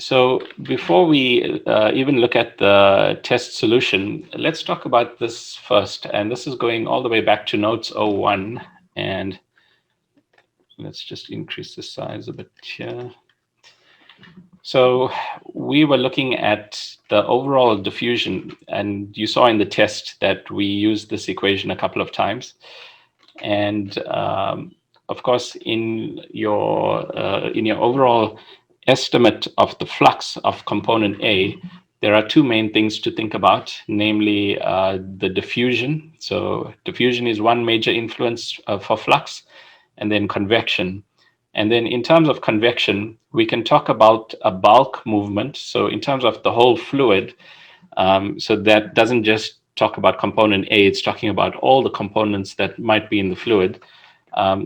So before we even look at the test solution, let's talk about this first. And this is going all the way back to notes 01. And let's just increase the size a bit here. So we were looking at the overall diffusion, and you saw in the test that we used this equation a couple of times. And of course, in your overall estimate of the flux of component A, there are two main things to think about, namely the diffusion. So diffusion is one major influence for flux, and then convection. And then in terms of convection, we can talk about a bulk movement. So in terms of the whole fluid, so that doesn't just talk about component A, it's talking about all the components that might be in the fluid.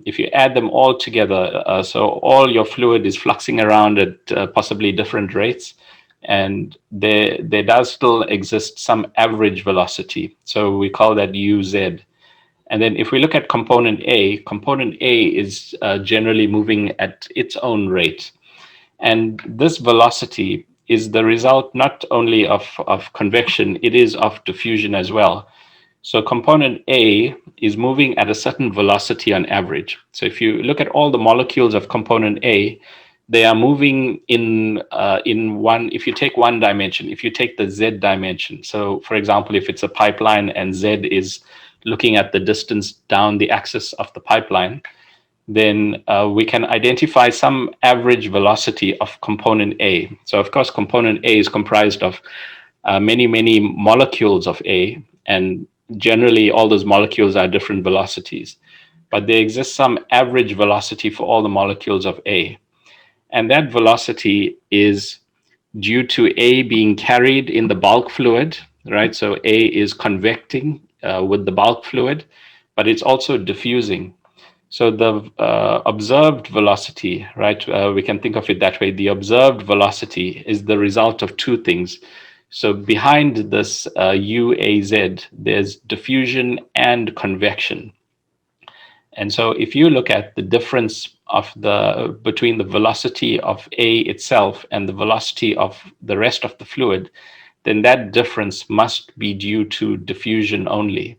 If you add them all together, so all your fluid is fluxing around at possibly different rates, and there does still exist some average velocity. So we call that UZ. And then if we look at component A is generally moving at its own rate. And this velocity is the result not only of convection, it is of diffusion as well. So component A is moving at a certain velocity on average. So if you look at all the molecules of component A, they are moving in one, if you take one dimension, if you take the Z dimension. So for example, if it's a pipeline and Z is looking at the distance down the axis of the pipeline, then we can identify some average velocity of component A. So of course, component A is comprised of many molecules of A, and generally all those molecules are different velocities. But there exists some average velocity for all the molecules of A. And that velocity is due to A being carried in the bulk fluid, right? So A is convecting with the bulk fluid, but it's also diffusing. So the observed velocity, right? We can think of it that way. The observed velocity is the result of two things. So behind this UAZ, there's diffusion and convection. And so if you look at the difference of between the velocity of A itself and the velocity of the rest of the fluid, then that difference must be due to diffusion only.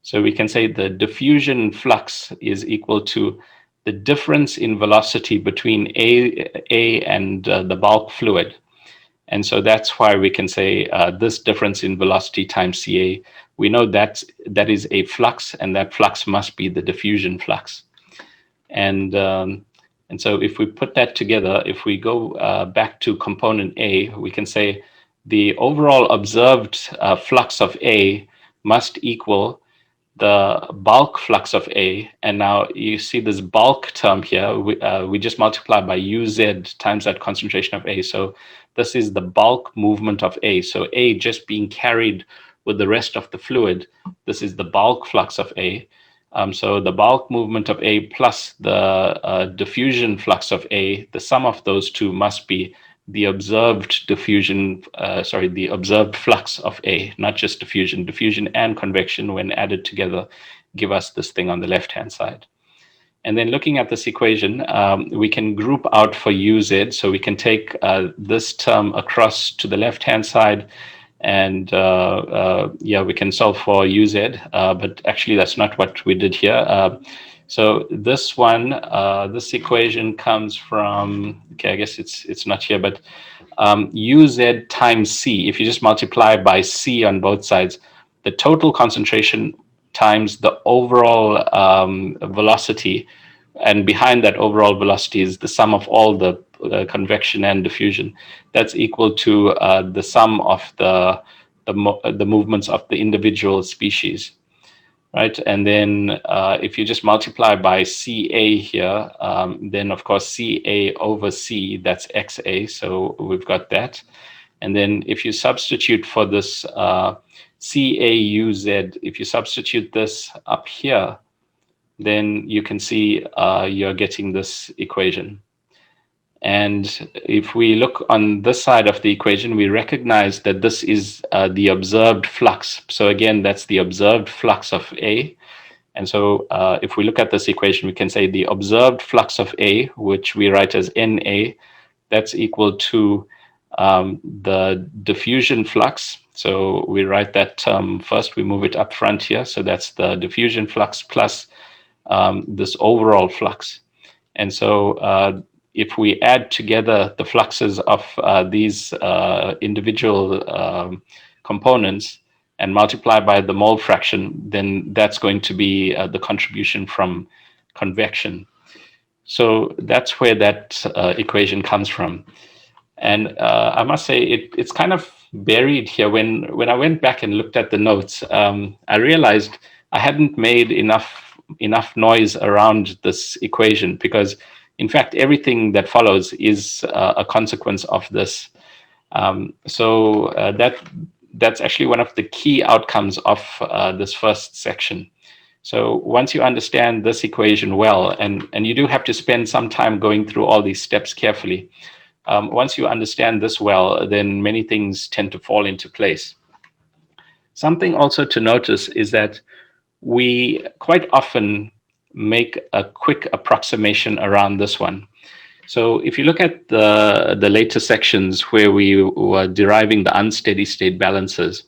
So we can say the diffusion flux is equal to the difference in velocity between A and the bulk fluid. And so that's why we can say this difference in velocity times Ca, we know that is a flux, and that flux must be the diffusion flux. And so if we put that together, if we go back to component A, we can say the overall observed flux of A must equal the bulk flux of A. And now you see this bulk term here, we just multiply by UZ times that concentration of A. So this is the bulk movement of A. So A just being carried with the rest of the fluid, this is the bulk flux of A. So the bulk movement of A plus the diffusion flux of A, the sum of those two must be the observed the observed flux of A, not just diffusion. Diffusion and convection, when added together, give us this thing on the left-hand side. And then looking at this equation, we can group out for UZ. So we can take this term across to the left-hand side, and we can solve for UZ, but actually that's not what we did here. So this one, this equation comes from, okay, I guess it's not here, but UZ times C. If you just multiply by C on both sides, the total concentration times the overall velocity, and behind that overall velocity is the sum of all the convection and diffusion. That's equal to the sum of the movements of the individual species. Right, and then if you just multiply by CA here, then of course CA over C, that's XA, so we've got that. And then if you substitute for this CAUZ, if you substitute this up here, then you can see you're getting this equation. And if we look on this side of the equation, we recognize that this is the observed flux. So again, that's the observed flux of A. And so if we look at this equation, we can say the observed flux of A, which we write as NA, that's equal to the diffusion flux. So we write that term first, we move it up front here. So that's the diffusion flux plus this overall flux. And so if we add together the fluxes of these individual components and multiply by the mole fraction, then that's going to be the contribution from convection. So that's where that equation comes from. And I must say it's kind of buried here. When I went back and looked at the notes, I realized I hadn't made enough noise around this equation, because in fact everything that follows is a consequence of this. So that's actually one of the key outcomes of this first section. So once you understand this equation well, and you do have to spend some time going through all these steps carefully, once you understand this well, then many things tend to fall into place. Something also to notice is that we quite often make a quick approximation around this one. So if you look at the later sections where we were deriving the unsteady state balances,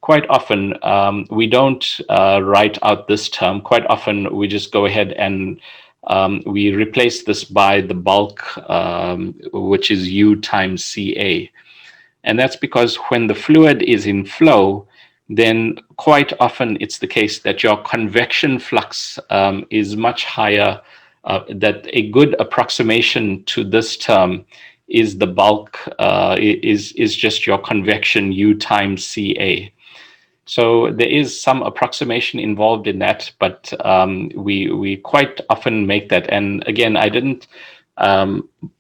quite often we don't write out this term. Quite often we just go ahead and we replace this by the bulk, which is U times Ca. And that's because when the fluid is in flow, then quite often it's the case that your convection flux is much higher. That a good approximation to this term is the bulk, is just your convection U times Ca. So there is some approximation involved in that, but we quite often make that. And again, I didn't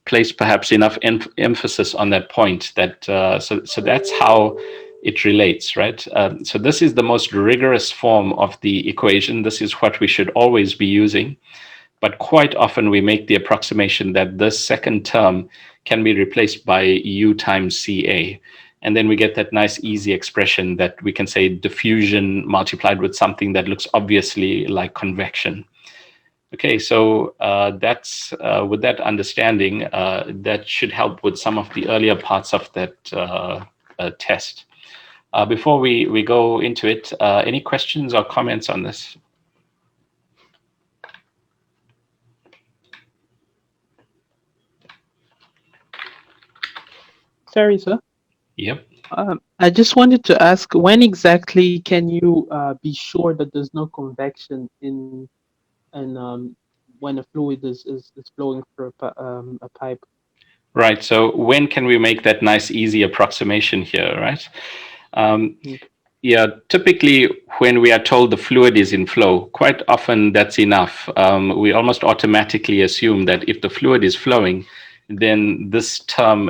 place perhaps enough emphasis on that point. That so that's how it relates, right? So this is the most rigorous form of the equation. This is what we should always be using. But quite often we make the approximation that this second term can be replaced by U times Ca. And then we get that nice easy expression that we can say diffusion multiplied with something that looks obviously like convection. Okay, so that's with that understanding, that should help with some of the earlier parts of that test. Before we go into it, any questions or comments on this? Sorry, sir. Yep. I just wanted to ask, when exactly can you be sure that there's no convection in when a fluid is flowing through a pipe? Right. So when can we make that nice, easy approximation here, right? Yeah, typically when we are told the fluid is in flow, quite often that's enough. We almost automatically assume that if the fluid is flowing, then this term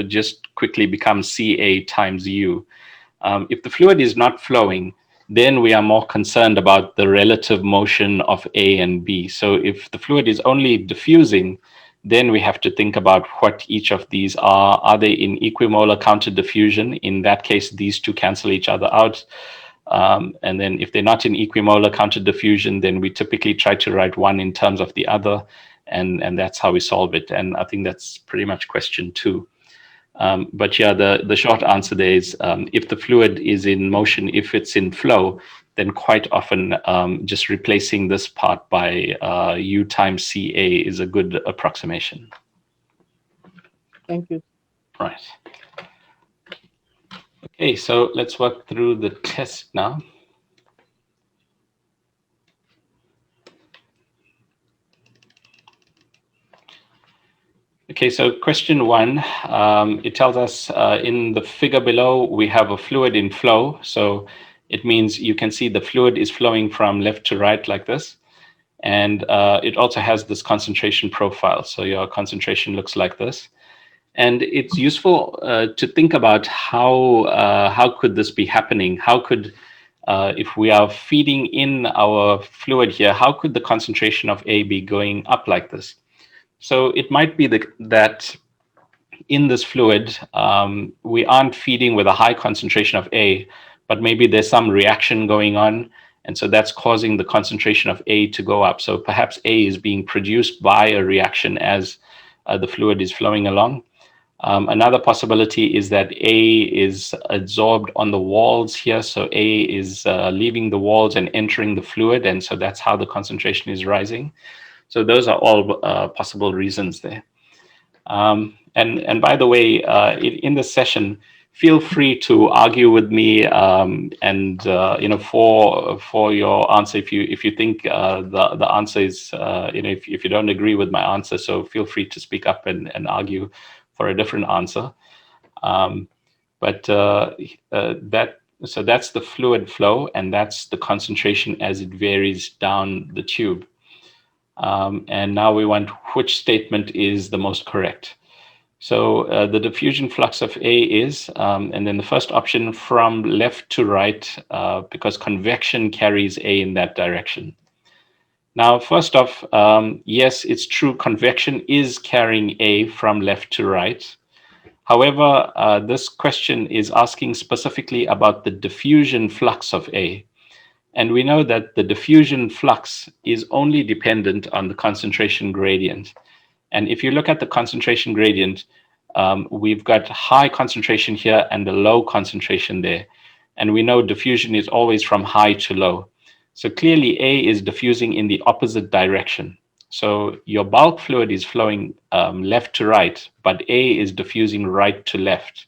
just quickly becomes Ca times U. If the fluid is not flowing, then we are more concerned about the relative motion of A and B. So if the fluid is only diffusing, then we have to think about what each of these are. Are they in equimolar counter diffusion? In that case, these two cancel each other out. And then if they're not in equimolar counter diffusion, then we typically try to write one in terms of the other. And that's how we solve it. And I think that's pretty much question 2. But yeah, the short answer there is if the fluid is in motion, if it's in flow, then quite often just replacing this part by U times Ca is a good approximation. Thank you. Right. Okay, so let's work through the test now. Okay, so question 1, it tells us in the figure below, we have a fluid in flow. So it means you can see the fluid is flowing from left to right like this. And it also has this concentration profile. So your concentration looks like this. And it's useful to think about how could this be happening? How could, if we are feeding in our fluid here, how could the concentration of A be going up like this? So it might be that in this fluid, we aren't feeding with a high concentration of A, but maybe there's some reaction going on. And so that's causing the concentration of A to go up. So perhaps A is being produced by a reaction as the fluid is flowing along. Another possibility is that A is adsorbed on the walls here. So A is leaving the walls and entering the fluid. And so that's how the concentration is rising. So those are all possible reasons there. And by the way, in this session, feel free to argue with me, and for your answer, if you think the answer is if you don't agree with my answer, so feel free to speak up and argue for a different answer. But that's the fluid flow, and that's the concentration as it varies down the tube. And now we want which statement is the most correct. So the diffusion flux of A is, and then the first option from left to right, because convection carries A in that direction. Now, first off, yes, it's true, convection is carrying A from left to right. However, this question is asking specifically about the diffusion flux of A. And we know that the diffusion flux is only dependent on the concentration gradient. And if you look at the concentration gradient, we've got high concentration here and the low concentration there. And we know diffusion is always from high to low. So clearly A is diffusing in the opposite direction. So your bulk fluid is flowing left to right, but A is diffusing right to left.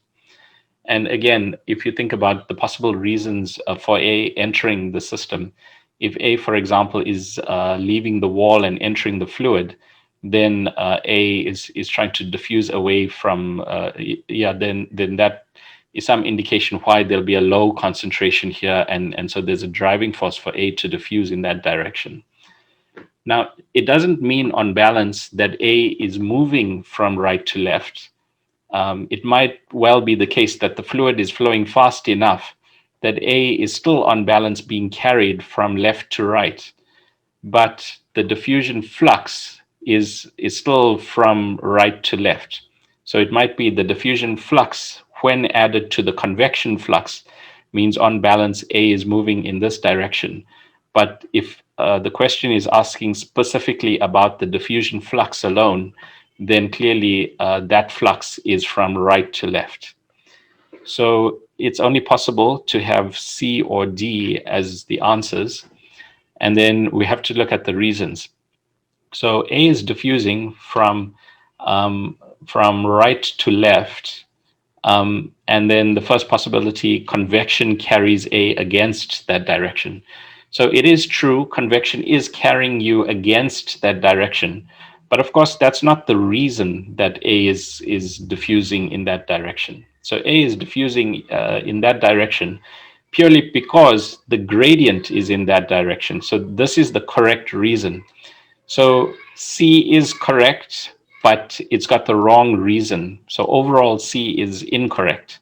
And again, if you think about the possible reasons for A entering the system, if A, for example, is leaving the wall and entering the fluid, then A is trying to diffuse away from, then that is some indication why there'll be a low concentration here. And so there's a driving force for A to diffuse in that direction. Now, it doesn't mean on balance that A is moving from right to left. It might well be the case that the fluid is flowing fast enough that A is still on balance being carried from left to right, but the diffusion flux is still from right to left. So it might be the diffusion flux when added to the convection flux means on balance A is moving in this direction. But if the question is asking specifically about the diffusion flux alone, then clearly that flux is from right to left. So it's only possible to have C or D as the answers. And then we have to look at the reasons. So A is diffusing from right to left. And then the first possibility, convection carries A against that direction. So it is true, convection is carrying you against that direction. But of course, that's not the reason that A is diffusing in that direction. So A is diffusing in that direction purely because the gradient is in that direction. So this is the correct reason. So C is correct, but it's got the wrong reason. So overall, C is incorrect.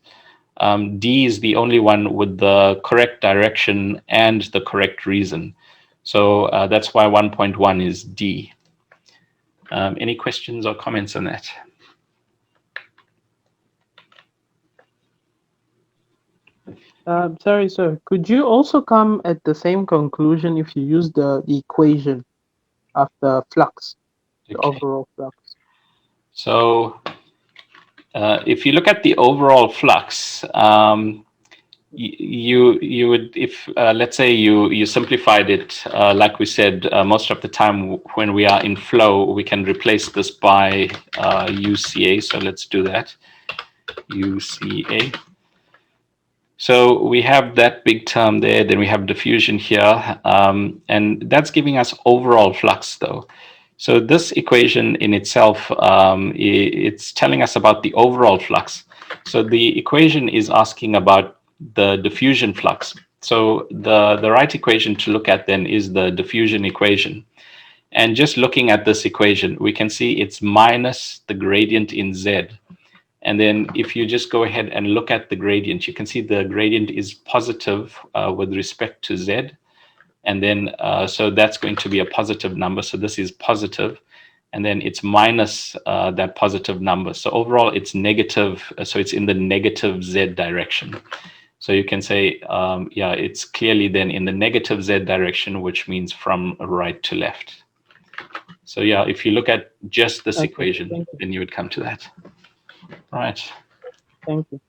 D is the only one with the correct direction and the correct reason. So that's why 1.1 is D. Any questions or comments on that? Sorry, sir. Could you also come at the same conclusion if you use the equation of the flux, the overall flux? So if you look at the overall flux, you would, if let's say you simplified it, like we said, most of the time when we are in flow, we can replace this by UCA. So let's do that, UCA. So we have that big term there, then we have diffusion here, and that's giving us overall flux though. So this equation in itself, it's telling us about the overall flux. So the equation is asking about the diffusion flux. So the right equation to look at then is the diffusion equation. And just looking at this equation, we can see it's minus the gradient in Z. And then if you just go ahead and look at the gradient, you can see the gradient is positive with respect to Z. And then, so that's going to be a positive number. So this is positive, and then it's minus that positive number. So overall it's negative. So it's in the negative Z direction. So you can say, yeah, it's clearly then in the negative Z direction, which means from right to left. So yeah, if you look at just this equation, then you would come to that. Right. Thank you.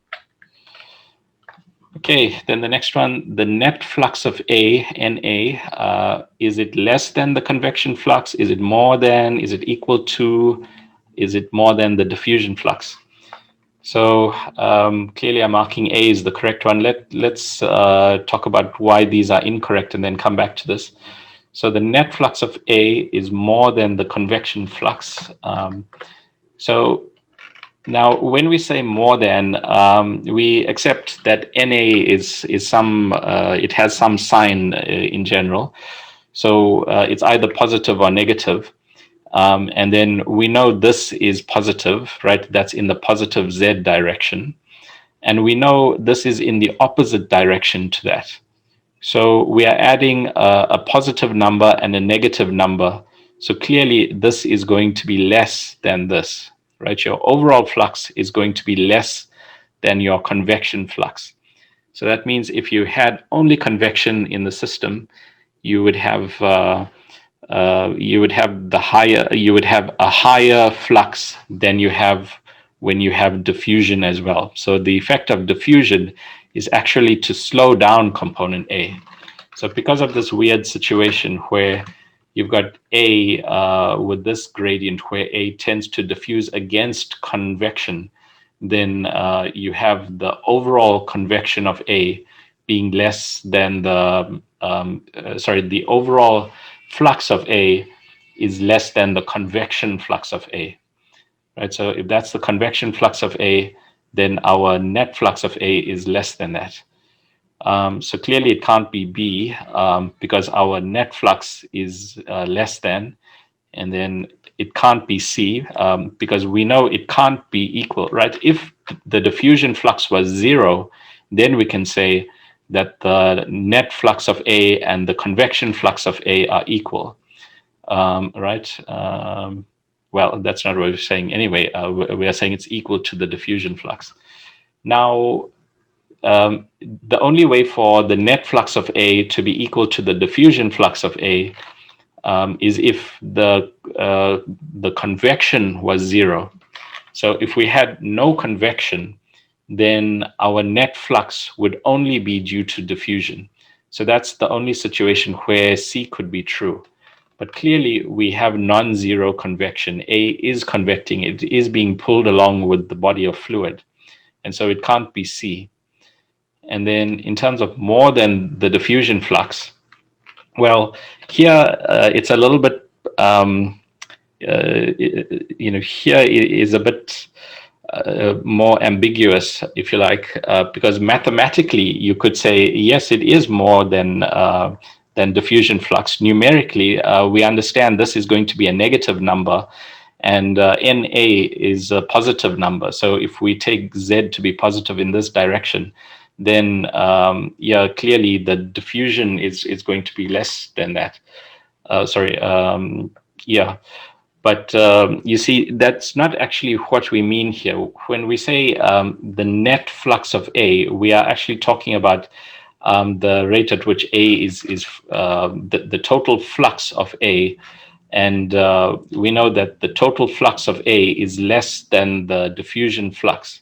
Okay, then the next one, the net flux of A, NA, is it less than the convection flux? Is it more than? Is it equal to? Is it more than the diffusion flux? So clearly I'm marking A is the correct one. Let's talk about why these are incorrect and then come back to this. So the net flux of A is more than the convection flux. So now, when we say more than, we accept that Na is some, it has some sign in general. So it's either positive or negative. And then we know this is positive, right? That's in the positive Z direction. And we know this is in the opposite direction to that. So we are adding a positive number and a negative number. So clearly this is going to be less than this, right? Your overall flux is going to be less than your convection flux. So that means if you had only convection in the system, you would have you would have a higher flux than you have when you have diffusion as well. So the effect of diffusion is actually to slow down component A. So because of this weird situation where you've got A with this gradient where A tends to diffuse against convection, then you have the overall convection of A being less than the overall flux of A is less than the convection flux of A, right? So if that's the convection flux of A, then our net flux of A is less than that. So clearly it can't be B because our net flux is less than, and then it can't be C because we know it can't be equal, right? If the diffusion flux was 0, then we can say that the net flux of A and the convection flux of A are equal, right? Well, that's not what we're saying anyway. We are saying it's equal to the diffusion flux. Now, the only way for the net flux of A to be equal to the diffusion flux of A is if the convection was 0. So if we had no convection, then our net flux would only be due to diffusion. So that's the only situation where C could be true. But clearly we have non-zero convection. A is convecting, it is being pulled along with the body of fluid. And so it can't be C. And then in terms of more than the diffusion flux, well, here it's a little bit, here is a bit more ambiguous, if you like, because mathematically you could say, yes, it is more than diffusion flux. Numerically, we understand this is going to be a negative number, and Na is a positive number. So if we take Z to be positive in this direction, then yeah, clearly the diffusion is going to be less than that. Yeah. But you see, that's not actually what we mean here. When we say the net flux of A, we are actually talking about the rate at which A is the total flux of A. And we know that the total flux of A is less than the diffusion flux.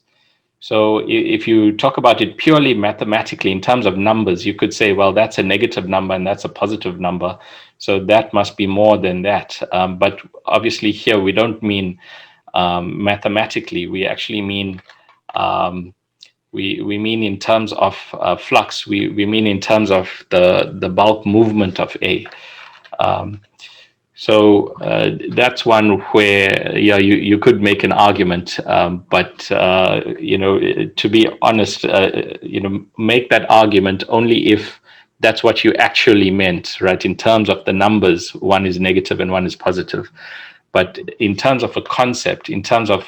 So if you talk about it purely mathematically in terms of numbers, you could say, well, that's a negative number and that's a positive number. So that must be more than that. But obviously here we don't mean mathematically. We actually mean we mean in terms of flux. We mean in terms of the bulk movement of A. So that's one where, yeah, you could make an argument, but to be honest, make that argument only if that's what you actually meant, right? In terms of the numbers, one is negative and one is positive. But in terms of a concept, in terms of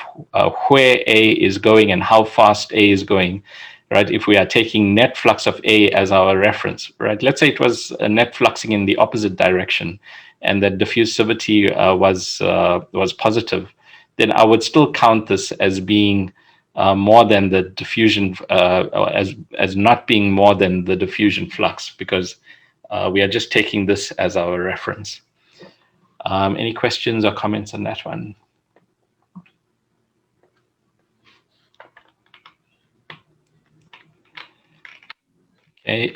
where A is going and how fast A is going, right? If we are taking net flux of A as our reference, right? Let's say it was a net fluxing in the opposite direction, and that diffusivity was positive, then I would still count this as being more than the diffusion, as not being more than the diffusion flux, because we are just taking this as our reference. Any questions or comments on that one? Okay.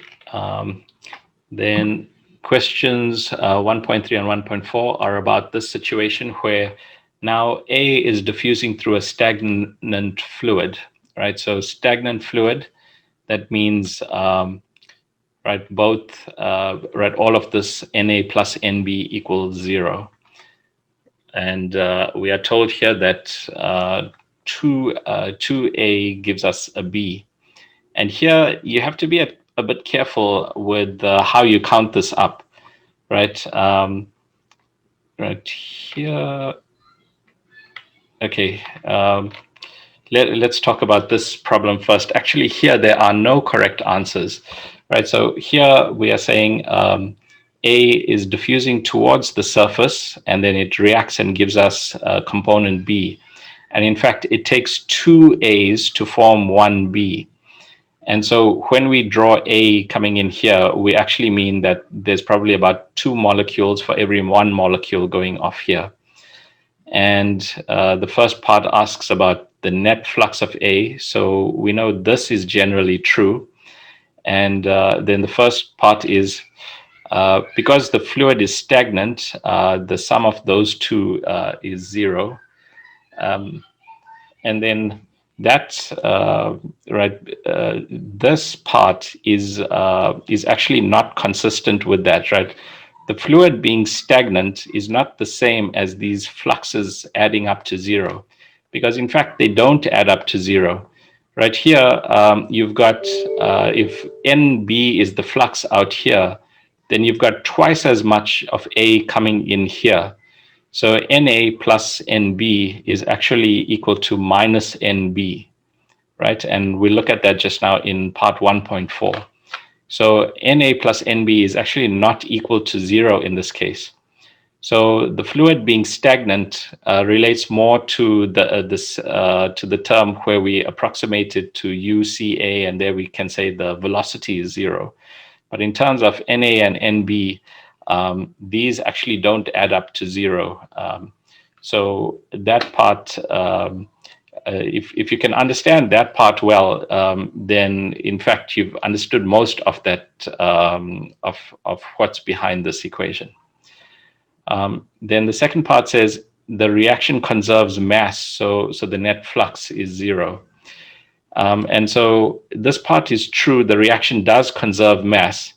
Then questions 1.3 and 1.4 are about this situation where now A is diffusing through a stagnant fluid, right? So stagnant fluid, that means right, both right, all of this Na plus Nb equals 0. And we are told here that 2A gives us a B. And here you have to be a bit careful with how you count this up, right? Right here. Okay. Let's talk about this problem first. Actually, here there are no correct answers, right? So here we are saying A is diffusing towards the surface, and then it reacts and gives us component B. And in fact, it takes two A's to form one B. And so when we draw A coming in here, we actually mean that there's probably about 2 molecules for every 1 molecule going off here. And the first part asks about the net flux of A. So we know this is generally true. And then the first part is because the fluid is stagnant, the sum of those two is 0. And then that's right. This part is actually not consistent with that, right? The fluid being stagnant is not the same as these fluxes adding up to 0, because in fact they don't add up to 0. Right here, you've got if NB is the flux out here, then you've got twice as much of A coming in here. So Na plus Nb is actually equal to minus Nb, right? And we look at that just now in part 1.4. So Na plus Nb is actually not equal to 0 in this case. So the fluid being stagnant relates more to the term where we approximate it to UCA, and there we can say the velocity is 0. But in terms of Na and Nb, these actually don't add up to 0. So that part, if you can understand that part well, then in fact you've understood most of that of what's behind this equation. Then the second part says the reaction conserves mass, so the net flux is 0. And so this part is true. The reaction does conserve mass,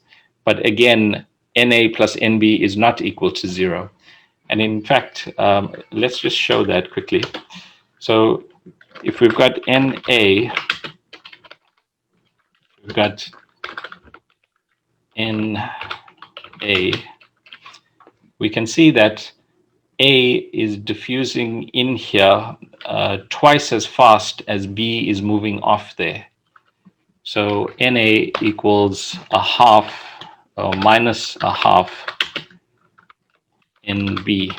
but again, Na plus Nb is not equal to 0. And in fact, let's just show that quickly. So if we've got Na, we've got Na, we can see that A is diffusing in here twice as fast as B is moving off there. So Na equals a half or minus a half Nb.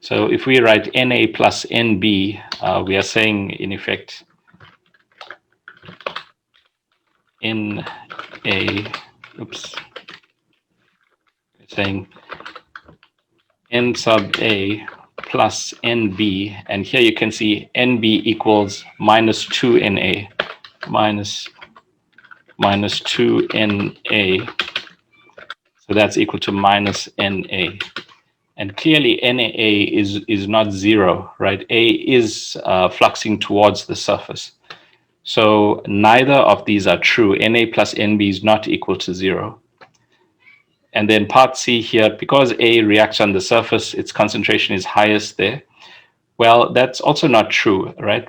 So if we write Na plus Nb, we are saying in effect Na, oops, we're saying N sub A plus Nb, and here you can see Nb equals minus 2Na, minus 2Na, so that's equal to minus Na. And clearly Na is not 0, right? A is fluxing towards the surface. So neither of these are true. Na plus Nb is not equal to 0. And then part C here, because A reacts on the surface, its concentration is highest there. Well, that's also not true, right?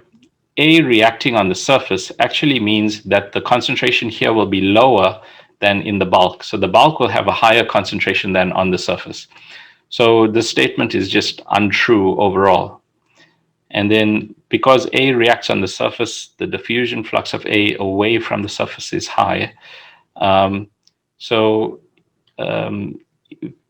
A reacting on the surface actually means that the concentration here will be lower than in the bulk. So the bulk will have a higher concentration than on the surface. So this statement is just untrue overall. And then because A reacts on the surface, the diffusion flux of A away from the surface is high.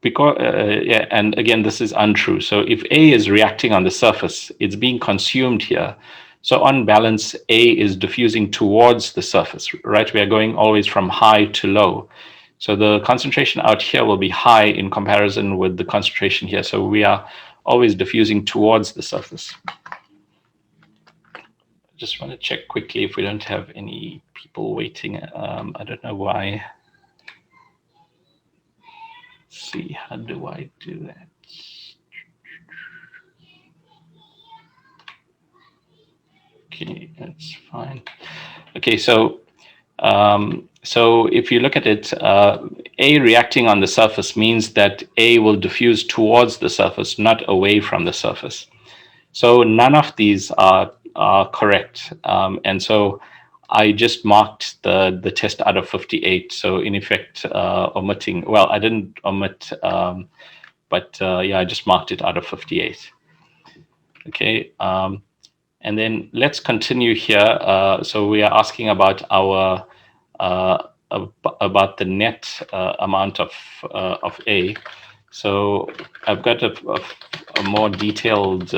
Because yeah, and again, this is untrue. So if A is reacting on the surface, it's being consumed here. So on balance, A is diffusing towards the surface, right? We are going always from high to low. So the concentration out here will be high in comparison with the concentration here. So we are always diffusing towards the surface. just want to check quickly if we don't have any people waiting. I don't know why. Let's see, how do I do that? Okay, that's fine. Okay, so if you look at it, A reacting on the surface means that A will diffuse towards the surface, not away from the surface. So none of these are correct. And so I just marked the test out of 58. So in effect, omitting, well, I didn't omit, but yeah, I just marked it out of 58. Okay. And then let's continue here. So we are asking about our about the net amount of A. So I've got a more detailed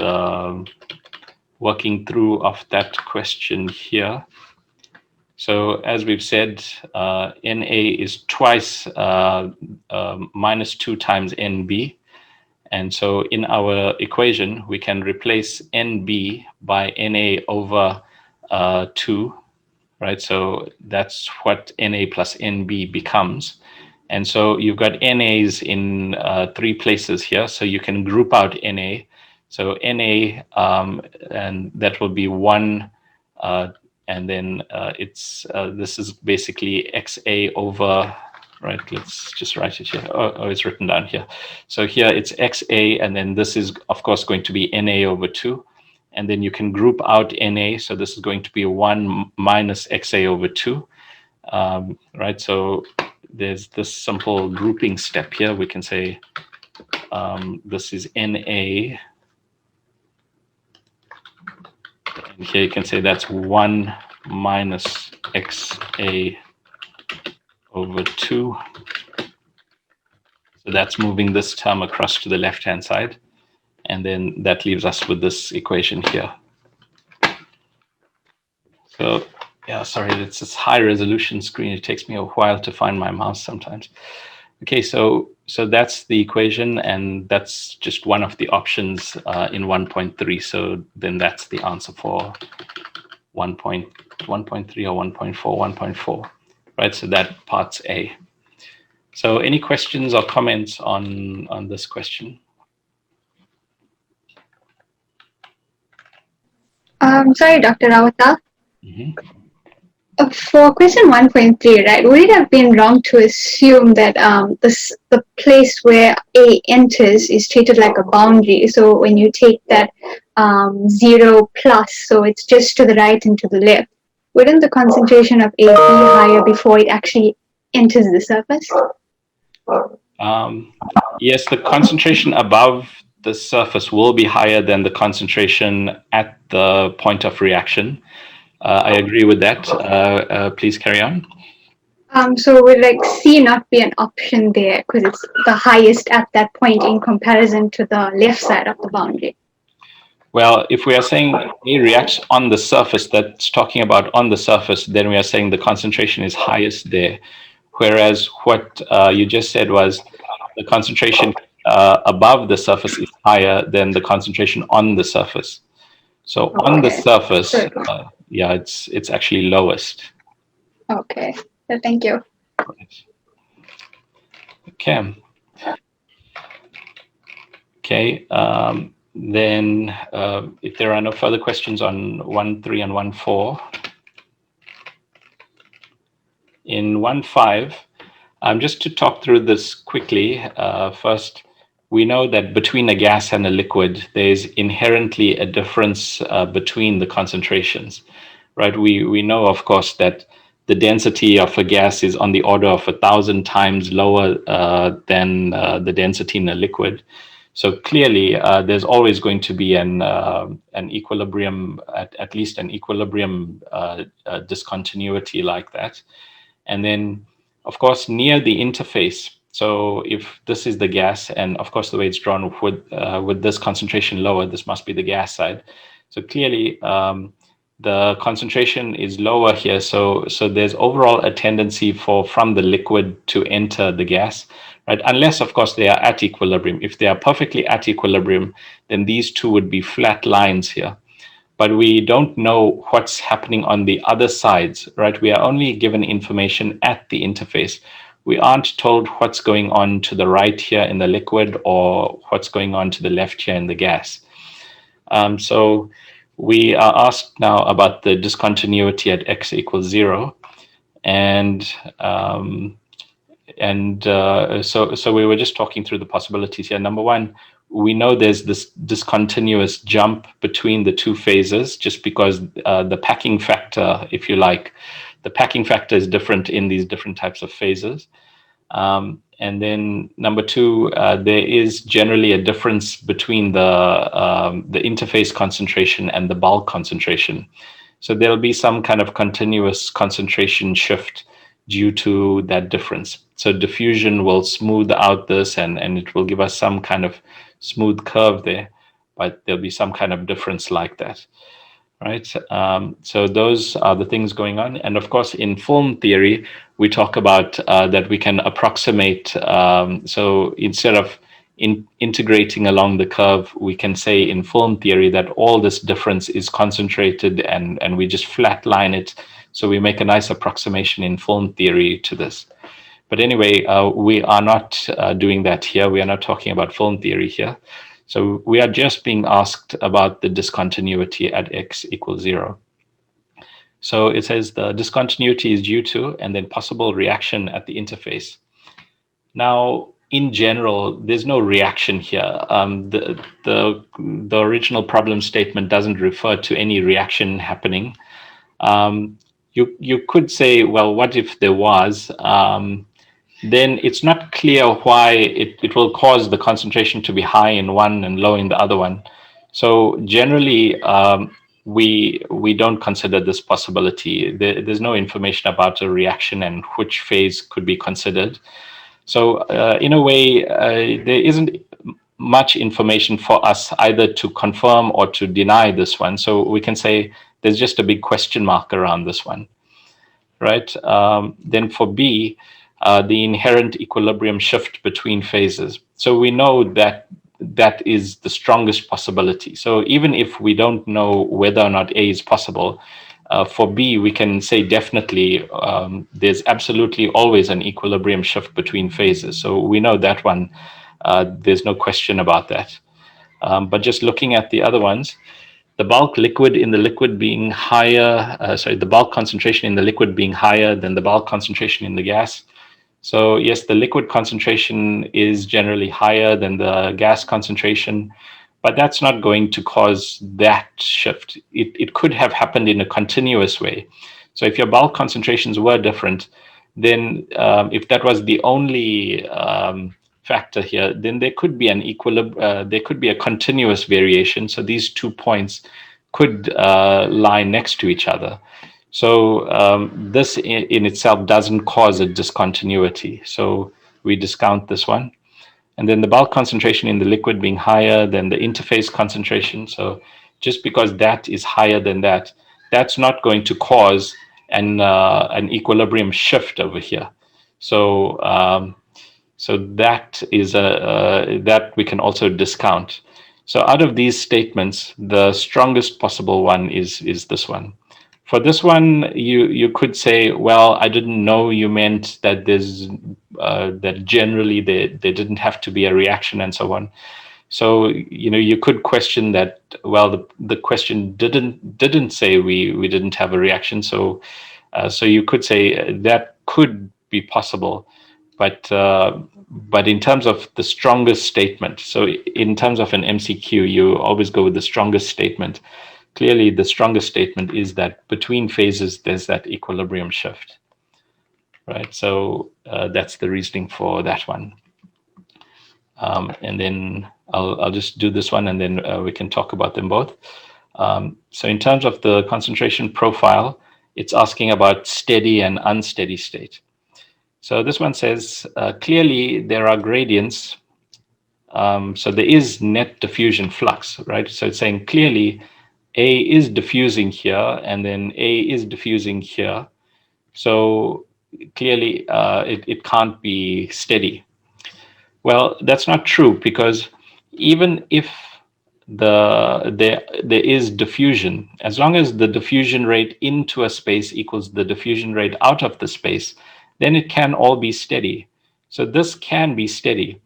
working through of that question here. So as we've said, NA is twice minus 2 times NB. And so in our equation, we can replace NB by NA over 2, right? So that's what NA plus NB becomes. And so you've got NAs in 3 places here. So you can group out NA. So NA, and that will be 1, and then this is basically XA over, right, let's just write it here. Oh, it's written down here. So here it's XA, and then this is, of course, going to be NA over 2. And then you can group out NA. So this is going to be 1 minus XA over 2, right? So there's this simple grouping step here. We can say this is NA. And here you can say that's 1 minus XA over 2. So that's moving this term across to the left-hand side. And then that leaves us with this equation here. So yeah, sorry, it's this high resolution screen. It takes me a while to find my mouse sometimes. Okay, so that's the equation, and that's just one of the options in 1.3. So then that's the answer for 1.3 or 1.4, 1.4, right? So that part's A. So any questions or comments on this question? Sorry, Dr. Rawata. Mm-hmm. For question 1.3, right, would it have been wrong to assume that the place where A enters is treated like a boundary? So when you take that 0 plus, so it's just to the right and to the left, wouldn't the concentration of A be higher before it actually enters the surface? Yes, the concentration above the surface will be higher than the concentration at the point of reaction. I agree with that. Please carry on. So would like C not be an option there because it's the highest at that point in comparison to the left side of the boundary? Well, if we are saying A reacts on the surface, that's talking about on the surface, then we are saying the concentration is highest there. Whereas what you just said was the concentration above the surface is higher than the concentration on the surface. So on the surface, yeah, it's actually lowest. Okay, so thank you. Right. Okay. Okay. Then if there are no further questions on 1.3 and 1.4, in 1.5, just to talk through this quickly, first, we know that between a gas and a liquid, there's inherently a difference between the concentrations, right? We know, of course, that the density of a gas is on the order of 1,000 times lower than the density in a liquid. So clearly, there's always going to be an equilibrium, at least an equilibrium discontinuity like that. And then, of course, near the interface, so if this is the gas, and of course the way it's drawn with this concentration lower, this must be the gas side. So clearly the concentration is lower here. So there's overall a tendency from the liquid to enter the gas, right? Unless, of course, they are at equilibrium. If they are perfectly at equilibrium, then these two would be flat lines here. but we don't know what's happening on the other sides, right? We are only given information at the interface. We aren't told what's going on to the right here in the liquid or what's going on to the left here in the gas. So we are asked now about the discontinuity at x equals 0. And so we were just talking through the possibilities here. Number one, we know there's this discontinuous jump between the two phases just because the packing factor, if you like, the packing factor is different in these different types of phases. And then number two, there is generally a difference between the interface concentration and the bulk concentration. So there'll be some kind of continuous concentration shift due to that difference. So diffusion will smooth out this and it will give us some kind of smooth curve there, but there'll be some kind of difference like that, right? So those are the things going on. And of course, in film theory, we talk about that we can approximate. So instead of integrating along the curve, we can say in film theory that all this difference is concentrated and we just flatline it. So we make a nice approximation in film theory to this. But anyway, we are not doing that here. We are not talking about film theory here. So we are just being asked about the discontinuity at x equals 0. So it says the discontinuity is due to, and then possible reaction at the interface. Now, in general, there's no reaction here. The original problem statement doesn't refer to any reaction happening. You could say, well, what if there was? Then it's not clear why it will cause the concentration to be high in one and low in the other one. So generally, we don't consider this possibility. There's no information about a reaction and which phase could be considered. So in a way, there isn't much information for us either to confirm or to deny this one. So we can say there's just a big question mark around this one, right? Then for B, the inherent equilibrium shift between phases. So we know that that is the strongest possibility. So even if we don't know whether or not A is possible, for B, we can say definitely there's absolutely always an equilibrium shift between phases. So we know that one, there's no question about that. But just looking at the other ones, the bulk liquid in the liquid being higher, the bulk concentration in the liquid being higher than the bulk concentration in the gas. So yes, the liquid concentration is generally higher than the gas concentration, but that's not going to cause that shift. It could have happened in a continuous way. So if your bulk concentrations were different, then if that was the only factor here, then there could be an there could be a continuous variation. So these 2 points could lie next to each other. So this in itself doesn't cause a discontinuity. So we discount this one. And then the bulk concentration in the liquid being higher than the interface concentration. So just because that is higher than that, that's not going to cause an equilibrium shift over here. So so that is that we can also discount. So out of these statements, the strongest possible one is this one. For this one, you could say, well, I didn't know you meant that there's that generally there didn't have to be a reaction and so on. So you could question that. Well, the question didn't say we didn't have a reaction. So so you could say that could be possible, but in terms of the strongest statement. So in terms of an MCQ, you always go with the strongest statement. Clearly, the strongest statement is that between phases, there's that equilibrium shift, right? So that's the reasoning for that one. And then I'll just do this one, and then we can talk about them both. So in terms of the concentration profile, it's asking about steady and unsteady state. So this one says, clearly, there are gradients. So there is net diffusion flux, right? So it's saying clearly, A is diffusing here, and then A is diffusing here. So clearly, it can't be steady. Well, that's not true, because even if there is diffusion. As long as the diffusion rate into a space equals the diffusion rate out of the space, then it can all be steady. So this can be steady,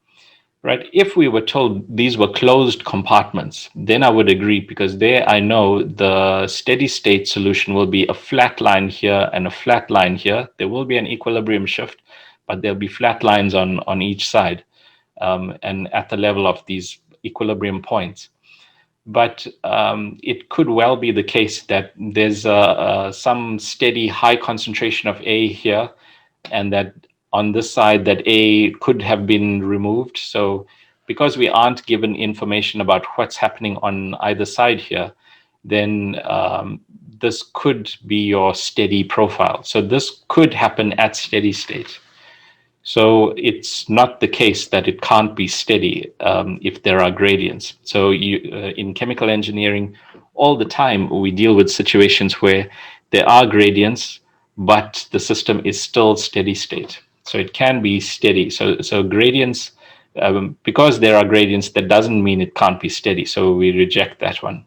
right? If we were told these were closed compartments, then I would agree, because there I know the steady state solution will be a flat line here and a flat line here. There will be an equilibrium shift, but there'll be flat lines on each side, and at the level of these equilibrium points. But it could well be the case that there's some steady high concentration of A here, and that on this side that A could have been removed. So because we aren't given information about what's happening on either side here, then this could be your steady profile. So this could happen at steady state. So it's not the case that it can't be steady if there are gradients. So in chemical engineering, all the time we deal with situations where there are gradients, but the system is still steady state. So it can be steady. So gradients, because there are gradients, that doesn't mean it can't be steady. So we reject that one.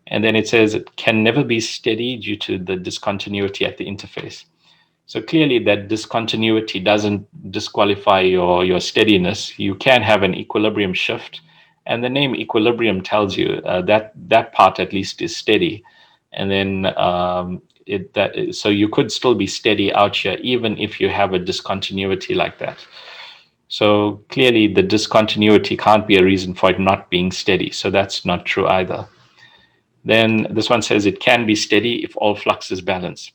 And then it says it can never be steady due to the discontinuity at the interface. So clearly that discontinuity doesn't disqualify your steadiness. You can have an equilibrium shift, and the name equilibrium tells you that part at least is steady. And then so you could still be steady out here even if you have a discontinuity like that. So clearly the discontinuity can't be a reason for it not being steady. So that's not true either. Then this one says it can be steady if all flux is balanced.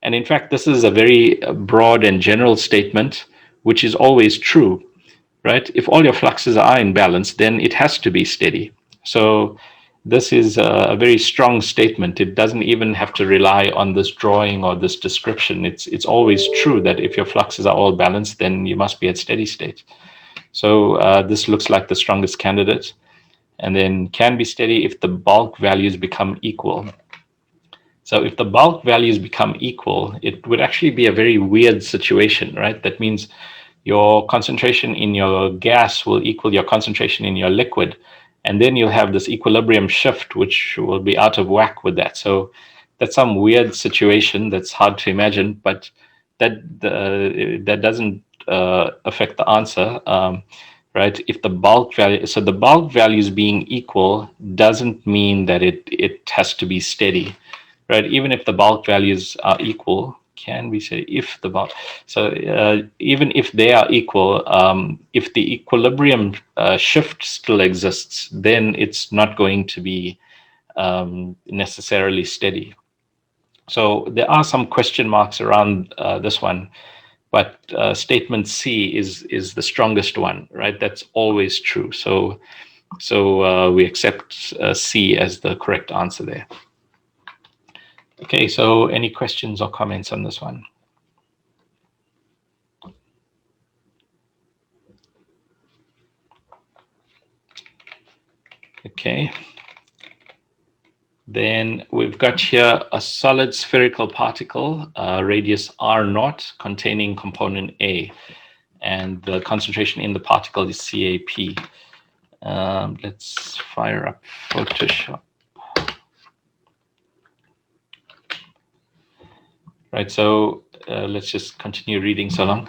And in fact, this is a very broad and general statement, which is always true, right? If all your fluxes are in balance, then it has to be steady. So this is a very strong statement. It doesn't even have to rely on this drawing or this description. It's always true that if your fluxes are all balanced, then you must be at steady state. So this looks like the strongest candidate. And then can be steady if the bulk values become equal. So if the bulk values become equal, it would actually be a very weird situation, right? That means your concentration in your gas will equal your concentration in your liquid. And then you'll have this equilibrium shift, which will be out of whack with that. So that's some weird situation that's hard to imagine, but that doesn't affect the answer, right? If the bulk value, so the bulk values being equal doesn't mean that it has to be steady, right? Even if the bulk values are equal, can we say if the bulk? So even if they are equal, if the equilibrium shift still exists, then it's not going to be necessarily steady. So there are some question marks around this one, but statement C is the strongest one, right? That's always true. So we accept C as the correct answer there. Okay, so any questions or comments on this one? Okay. Then we've got here a solid spherical particle, radius R0, containing component A, and the concentration in the particle is CAP. Let's fire up Photoshop. Right, so let's just continue reading so long.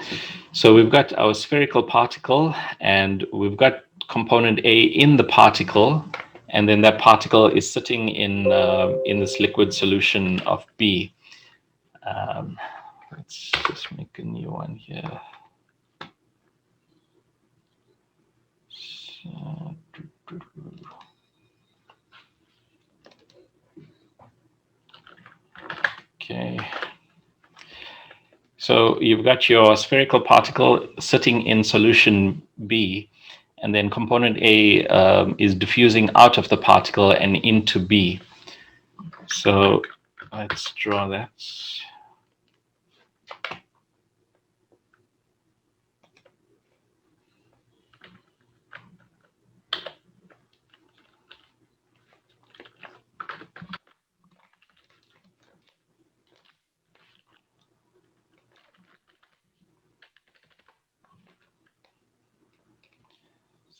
So we've got our spherical particle, and we've got component A in the particle, and then that particle is sitting in this liquid solution of B. Let's just make a new one here. Okay. So you've got your spherical particle sitting in solution B, and then component A is diffusing out of the particle and into B. So let's draw that.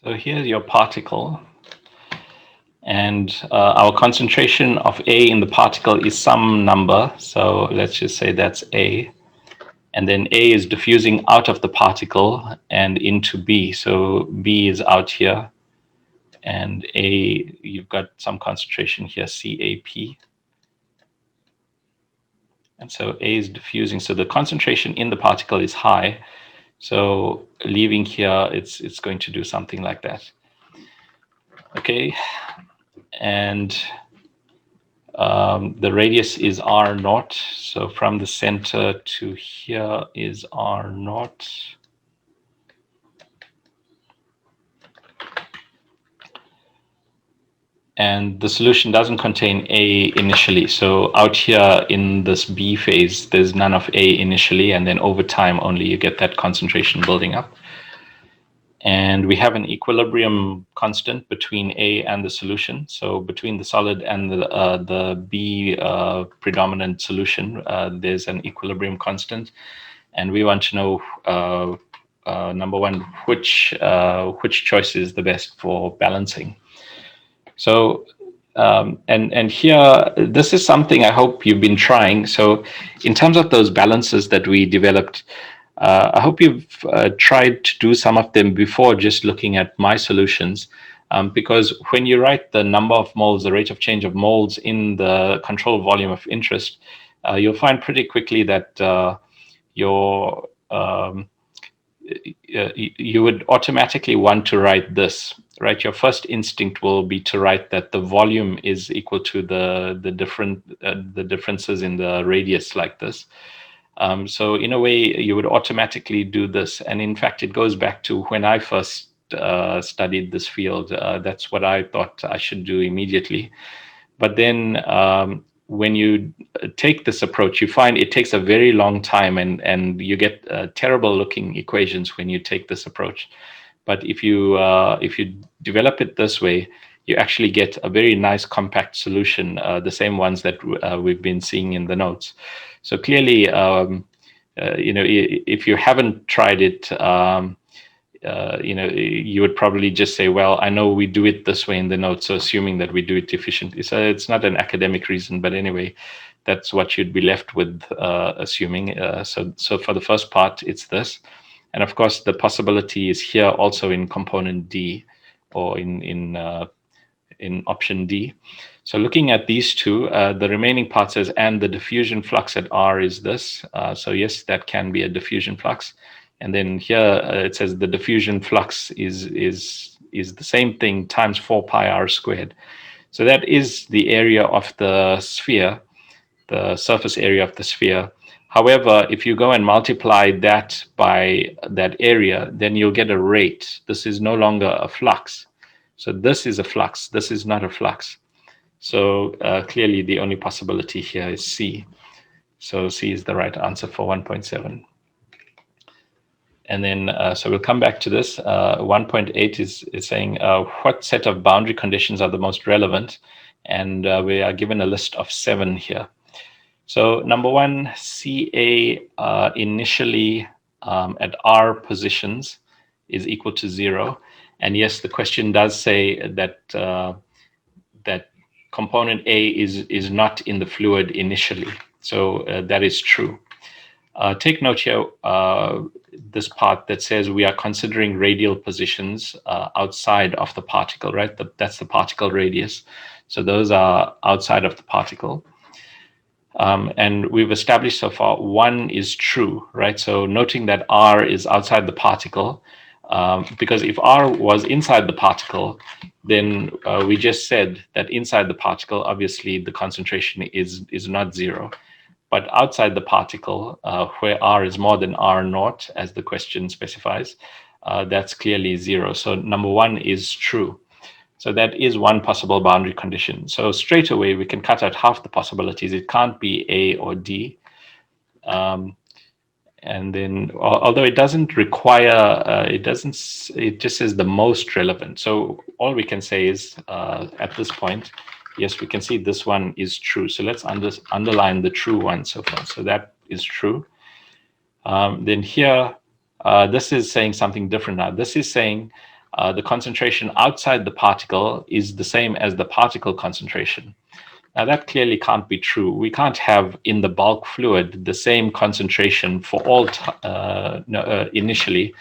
So here's your particle. And our concentration of A in the particle is some number. So let's just say that's A. And then A is diffusing out of the particle and into B. So B is out here. And A, you've got some concentration here, CAP. And so A is diffusing. So the concentration in the particle is high. So leaving here, it's going to do something like that. Okay. And the radius is R0. So from the center to here is R0. And the solution doesn't contain A initially. So out here in this B phase, there's none of A initially, and then over time only you get that concentration building up. And we have an equilibrium constant between A and the solution. So between the solid and the B predominant solution, there's an equilibrium constant. And we want to know, number one, which choice is the best for balancing. So, and here, this is something I hope you've been trying. So in terms of those balances that we developed, I hope you've tried to do some of them before just looking at my solutions, because when you write the number of moles, the rate of change of moles in the control volume of interest, you'll find pretty quickly that you would automatically want to write this, right? Your first instinct will be to write that the volume is equal to the differences in the radius like this. So in a way, you would automatically do this. And in fact, it goes back to when I first studied this field. That's what I thought I should do immediately. But then when you take this approach, you find it takes a very long time, and you get terrible looking equations when you take this approach. But if you develop it this way, you actually get a very nice compact solution, the same ones that we've been seeing in the notes. So clearly, if you haven't tried it, you would probably just say, well, I know we do it this way in the notes, so assuming that we do it efficiently. So it's not an academic reason, but anyway, that's what you'd be left with assuming. So for the first part, it's this. And of course, the possibility is here also in component D, or in option D. So looking at these two, the remaining part says, and the diffusion flux at R is this. So yes, that can be a diffusion flux. And then here it says the diffusion flux is the same thing times 4 pi r squared. So that is the area of the sphere, the surface area of the sphere. However, if you go and multiply that by that area, then you'll get a rate. This is no longer a flux. So this is a flux. This is not a flux. So clearly the only possibility here is C. So C is the right answer for 1.7. And then, so we'll come back to this. 1.8 is saying, what set of boundary conditions are the most relevant? And we are given a list of 7 here. So number one, CA initially at R positions is equal to 0. And yes, the question does say that that component A is not in the fluid initially. So that is true. Take note here, this part that says we are considering radial positions outside of the particle, right? That's the particle radius. So those are outside of the particle. And we've established so far 1 is true, right? So noting that R is outside the particle, because if R was inside the particle, then we just said that inside the particle, obviously the concentration is not 0. But outside the particle, where R is more than R0, as the question specifies, that's clearly 0. So number 1 is true. So that is one possible boundary condition. So straight away, we can cut out half the possibilities. It can't be A or D. And then, although it doesn't require, it just says the most relevant. So all we can say is, at this point, yes, we can see this one is true. So let's underline the true one so far. So that is true. Then here, this is saying something different now. This is saying the concentration outside the particle is the same as the particle concentration. Now that clearly can't be true. We can't have in the bulk fluid the same concentration for all initially.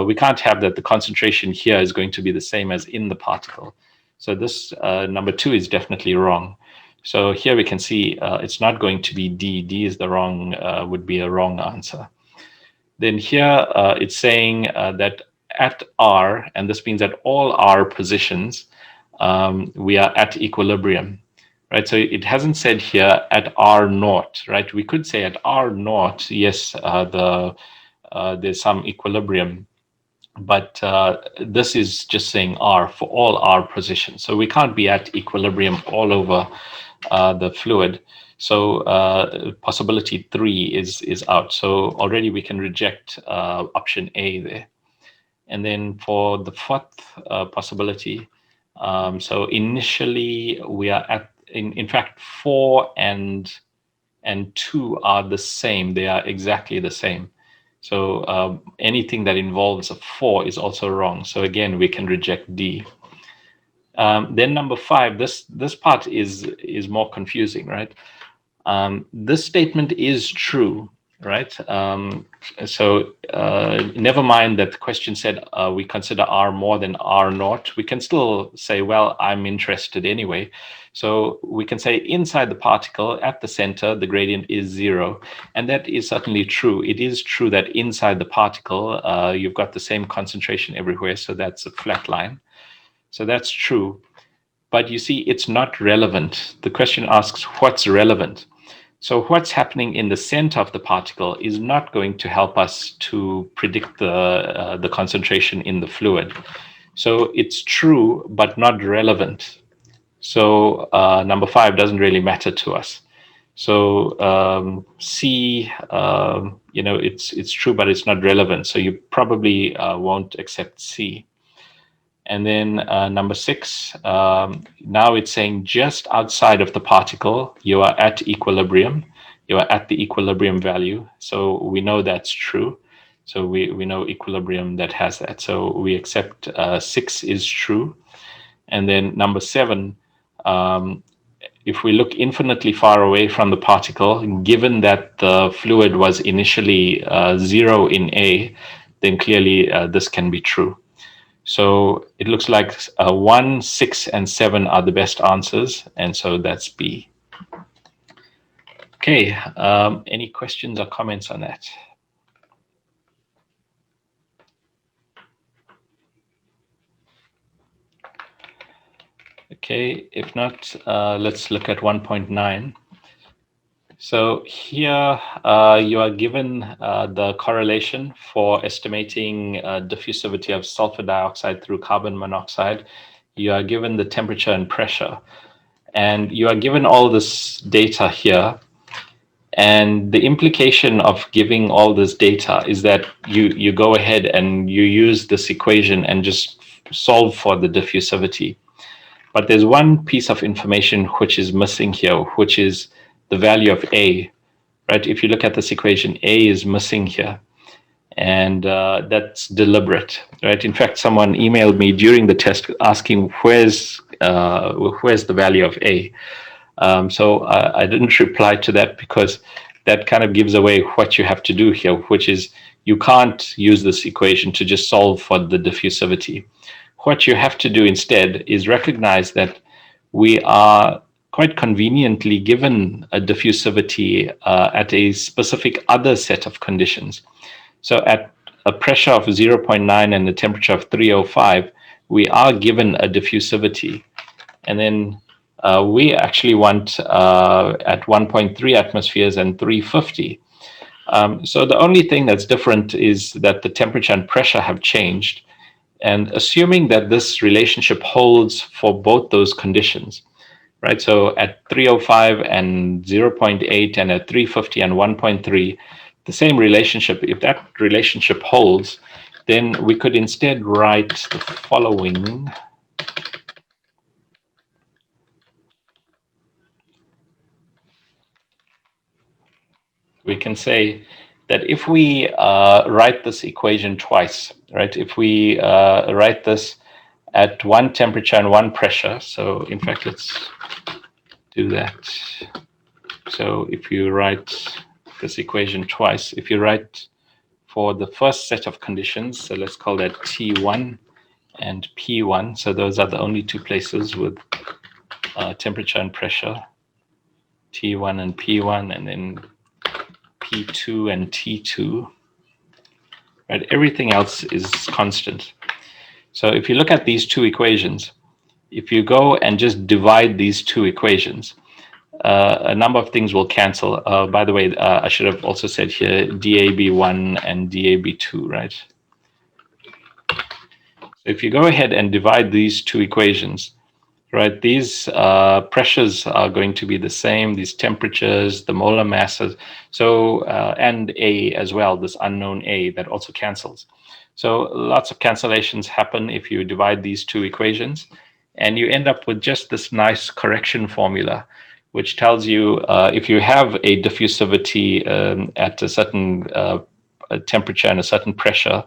We can't have that the concentration here is going to be the same as in the particle. So this number 2 is definitely wrong. So here we can see it's not going to be D. D is the wrong, would be a wrong answer. Then here it's saying that at R, and this means at all R positions, we are at equilibrium, right? So it hasn't said here at R naught, right? We could say at R naught, yes, there's some equilibrium, but this is just saying R for all R positions. So we can't be at equilibrium all over the fluid. So possibility 3 is out. So already we can reject option A there. And then for the fourth possibility, so initially we are at, in fact, 4 and 2 are the same. They are exactly the same. So anything that involves a 4 is also wrong. So again, we can reject D. Then number 5, this part is more confusing, right? This statement is true, right? So never mind that the question said we consider R more than R naught. We can still say, well, I'm interested anyway. So we can say inside the particle at the center, the gradient is 0. And that is certainly true. It is true that inside the particle, you've got the same concentration everywhere. So that's a flat line. So that's true. But you see, it's not relevant. The question asks, what's relevant? So what's happening in the center of the particle is not going to help us to predict the concentration in the fluid. So it's true, but not relevant. So number 5 doesn't really matter to us. So C, it's true, but it's not relevant. So you probably won't accept C. And then number 6, now it's saying just outside of the particle, you are at equilibrium. You are at the equilibrium value. So we know that's true. So we know equilibrium that has that. So we accept 6 is true. And then number 7, if we look infinitely far away from the particle, given that the fluid was initially 0 in A, then clearly this can be true. So it looks like 1, 6, and 7 are the best answers, and so that's B. Okay, any questions or comments on that? Okay, if not, let's look at 1.9. So here you are given the correlation for estimating diffusivity of sulfur dioxide through carbon monoxide. You are given the temperature and pressure. And you are given all this data here. And the implication of giving all this data is that you go ahead and you use this equation and just solve for the diffusivity. But there's one piece of information which is missing here, which is the value of A, right? If you look at this equation, A is missing here. And that's deliberate, right? In fact, someone emailed me during the test asking where's the value of A. So I didn't reply to that because that kind of gives away what you have to do here, which is you can't use this equation to just solve for the diffusivity. What you have to do instead is recognize that we are quite conveniently given a diffusivity at a specific other set of conditions. So at a pressure of 0.9 and a temperature of 305, we are given a diffusivity. And then we actually want at 1.3 atmospheres and 350. So the only thing that's different is that the temperature and pressure have changed. And assuming that this relationship holds for both those conditions, right? So at 305 and 0.8 and at 350 and 1.3, the same relationship, if that relationship holds, then we could instead write the following. We can say that if we write this equation twice, right? If we write this at one temperature and one pressure, so in fact, let's do that. So if you write this equation twice, if you write for the first set of conditions, so let's call that T1 and P1, so those are the only two places with temperature and pressure, T1 and P1, and then P2 and T2, right? Everything else is constant. So if you look at these two equations, if you go and just divide these two equations, a number of things will cancel. By the way, I should have also said here DAB1 and DAB2, right? So if you go ahead and divide these two equations, right, these pressures are going to be the same, these temperatures, the molar masses, so and A as well, this unknown A that also cancels. So lots of cancellations happen if you divide these two equations, and you end up with just this nice correction formula, which tells you if you have a diffusivity at a certain temperature and a certain pressure,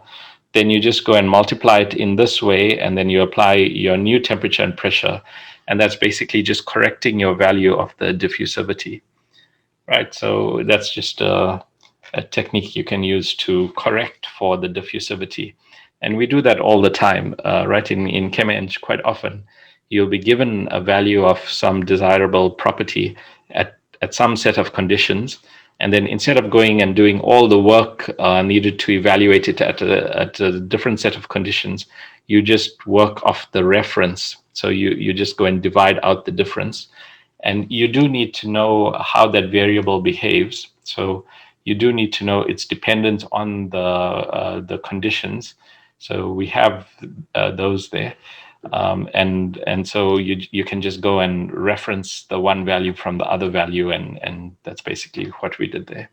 then you just go and multiply it in this way, and then you apply your new temperature and pressure, and that's basically just correcting your value of the diffusivity, right? So that's just a technique you can use to correct for the diffusivity, and we do that all the time, right? In Chem-Eng, quite often, you'll be given a value of some desirable property at some set of conditions, and then instead of going and doing all the work needed to evaluate it at a different set of conditions, you just work off the reference. So you just go and divide out the difference. And you do need to know how that variable behaves. So you do need to know it's dependent on the conditions. So we have those there. And so you can just go and reference the one value from the other value, and that's basically what we did there.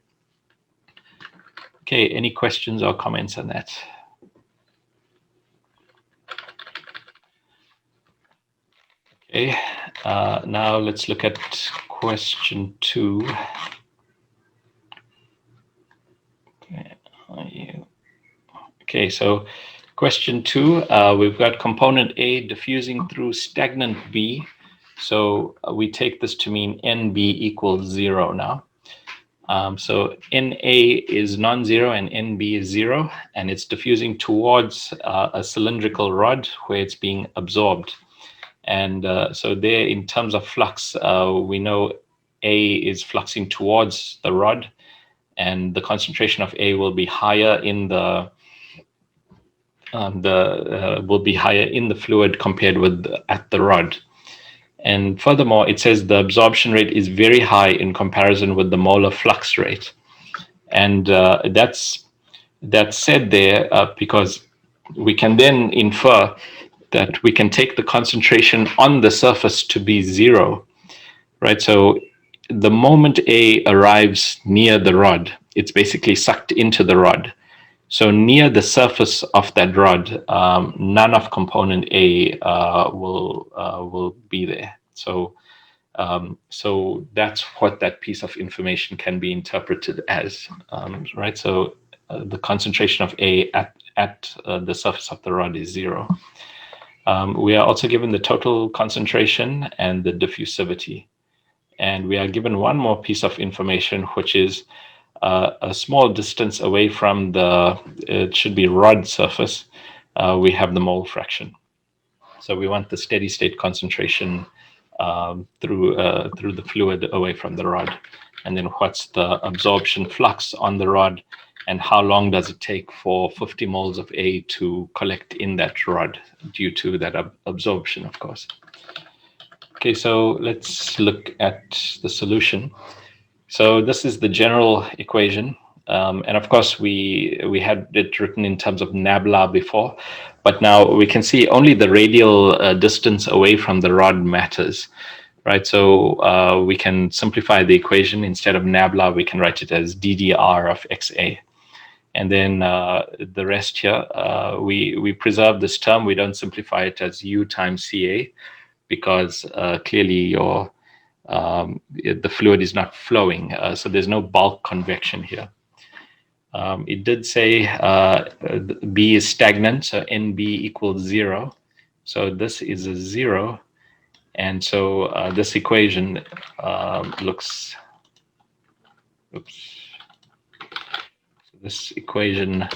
Okay, any questions or comments on that? Okay, now let's look at question 2. Okay, so question 2, we've got component A diffusing through stagnant B. So we take this to mean NB equals 0 now. So NA is non-zero and NB is 0, and it's diffusing towards a cylindrical rod where it's being absorbed. And so there, in terms of flux, we know A is fluxing towards the rod, and the concentration of A will be higher in the fluid compared with at the rod. And furthermore, it says the absorption rate is very high in comparison with the molar flux rate. And that's said there because we can then infer that we can take the concentration on the surface to be 0, right? So the moment A arrives near the rod, it's basically sucked into the rod. So near the surface of that rod, none of component A will be there. So so that's what that piece of information can be interpreted as, right? So the concentration of A at the surface of the rod is 0. We are also given the total concentration and the diffusivity. And we are given one more piece of information, which is a small distance away from it should be rod surface, we have the mole fraction. So we want the steady state concentration through the fluid away from the rod. And then what's the absorption flux on the rod, and how long does it take for 50 moles of A to collect in that rod due to that absorption, of course. Okay, so let's look at the solution. So this is the general equation. And of course, we had it written in terms of nabla before, but now we can see only the radial distance away from the rod matters, right? So we can simplify the equation. Instead of nabla, we can write it as DDR of XA. And then the rest here, we preserve this term. We don't simplify it as U times CA, because clearly the fluid is not flowing. So there's no bulk convection here. It did say B is stagnant, so NB equals 0. So this is a 0. And so this equation looks, oops. So this equation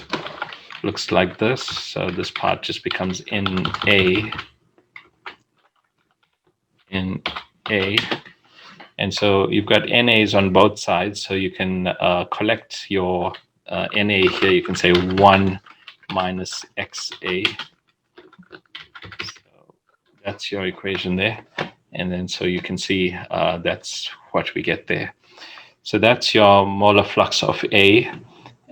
looks like this. So this part just becomes NA. And so you've got NAs on both sides. So you can collect your NA here. You can say 1 minus XA. So that's your equation there. And then so you can see that's what we get there. So that's your molar flux of A.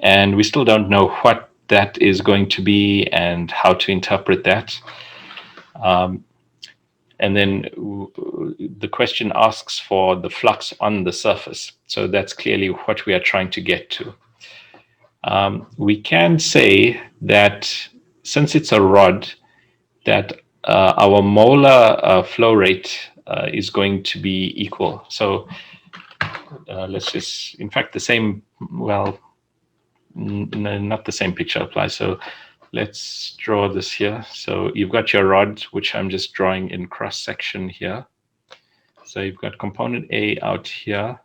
And we still don't know what that is going to be and how to interpret that. And then the question asks for the flux on the surface. So that's clearly what we are trying to get to. We can say that since it's a rod, that our molar flow rate is going to be equal. So let's just, in fact, the same, well, not the same picture applies. So let's draw this here. So you've got your rod, which I'm just drawing in cross section here. So you've got component A out here,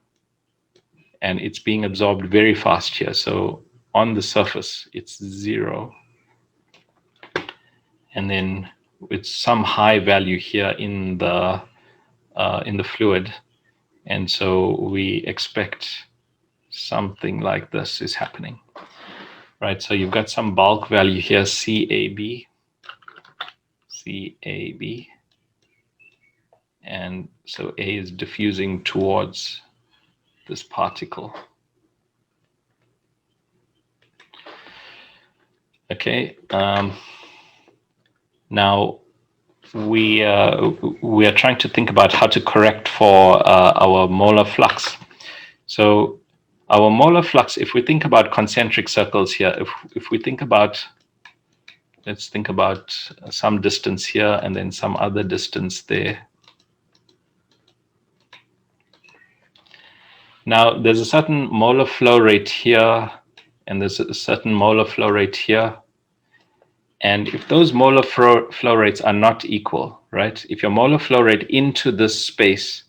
and it's being absorbed very fast here. So on the surface, it's 0. And then with some high value here in the fluid. And so we expect something like this is happening. Right, so you've got some bulk value here, CAB, and so A is diffusing towards this particle. Okay, now we are trying to think about how to correct for our molar flux. So our molar flux, if we think about concentric circles here, if we think about, let's think about some distance here and then some other distance there. Now there's a certain molar flow rate here and there's a certain molar flow rate here. And if those molar flow rates are not equal, right? If your molar flow rate into this space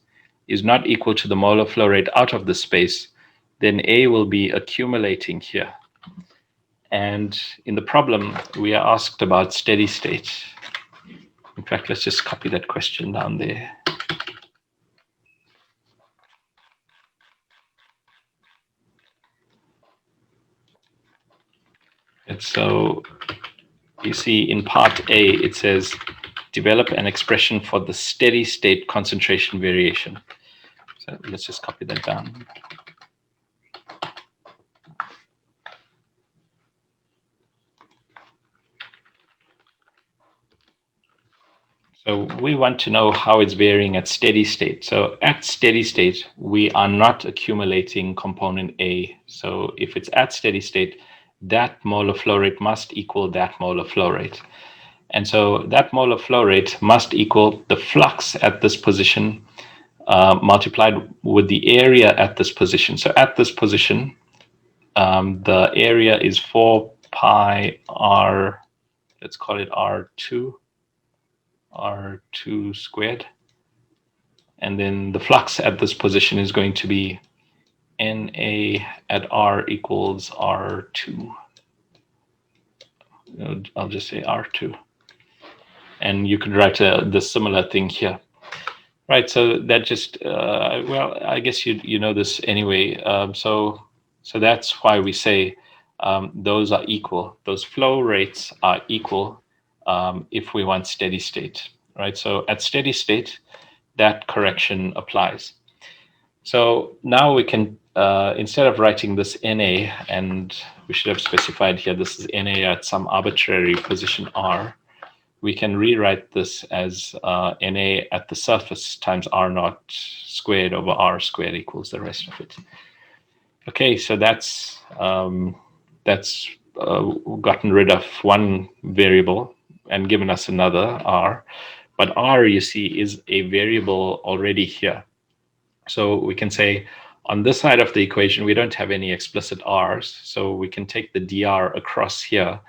is not equal to the molar flow rate out of the space, then A will be accumulating here. And in the problem, we are asked about steady state. In fact, let's just copy that question down there. And so you see in part A, it says, develop an expression for the steady state concentration variation. So let's just copy that down. So we want to know how it's varying at steady state. So at steady state, we are not accumulating component A. So if it's at steady state, that molar flow rate must equal that molar flow rate. And so that molar flow rate must equal the flux at this position multiplied with the area at this position. So at this position, the area is 4 pi r, let's call it R2 squared. And then the flux at this position is going to be NA at R equals R2. I'll just say R2. And you could write the similar thing here. Right, so that just, well, I guess you know this anyway. So that's why we say those are equal. Those flow rates are equal if we want steady state, right? So at steady state, that correction applies. So now we can, instead of writing this NA, and we should have specified here, this is NA at some arbitrary position R, we can rewrite this as NA at the surface times R naught squared over R squared equals the rest of it. Okay, so that's gotten rid of one variable and given us another R. But R, you see, is a variable already here. So we can say On this side of the equation, we don't have any explicit r's, so we can take the dr across here.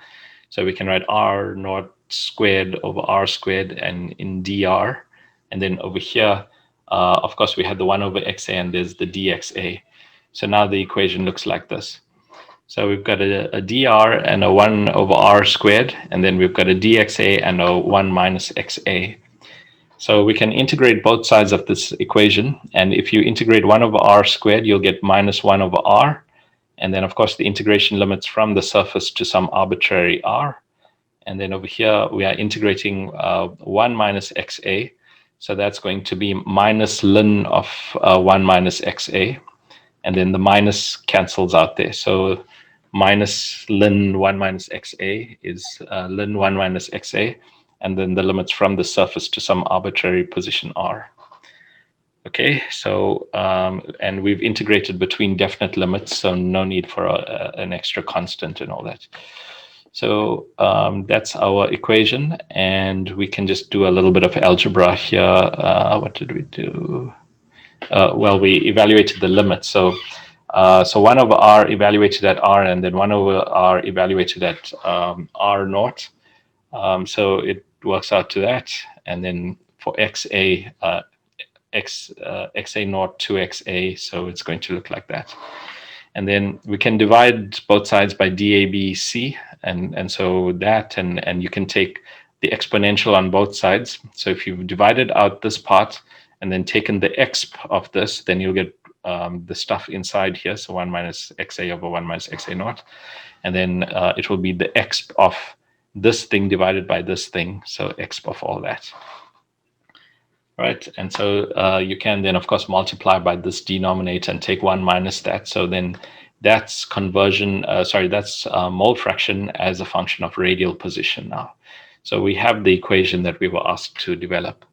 So we can write r naught squared over r squared and in dr. And then over here, of course, we had the 1 over xa and there's the dxa. So now the equation looks like this. So we've got a dr and a 1 over r squared, and then we've got a dxa and a 1 minus xa. So we can integrate both sides of this equation. And if you integrate 1 over r squared, you'll get minus 1 over r. And then, of course, the integration limits from the surface to some arbitrary r. And then over here, we are integrating 1 minus xa. So that's going to be minus ln of 1 minus xa. And then the minus cancels out there. So minus ln 1 minus xa is ln 1 minus xa. And then the limits from the surface to some arbitrary position r. Okay, so, and we've integrated between definite limits, so no need for an extra constant and all that. So that's our equation, and we can just do a little bit of algebra here. What did we do? Well, we evaluated the limits. So 1 over r evaluated at r, and then 1 over r evaluated at r naught. So it works out to that. And then for xa, xa naught to xa, so it's going to look like that. And then we can divide both sides by DABC, and so that, and you can take the exponential on both sides. So if you've divided out this part and then taken the exp of this, then you'll get the stuff inside here, so 1 minus xa over 1 minus xa naught. And then it will be the exp of this thing divided by this thing, so exp of all that. Right, and so you can then, of course, multiply by this denominator and take 1 minus that. So then that's conversion, that's mole fraction as a function of radial position now. So we have the equation that we were asked to develop.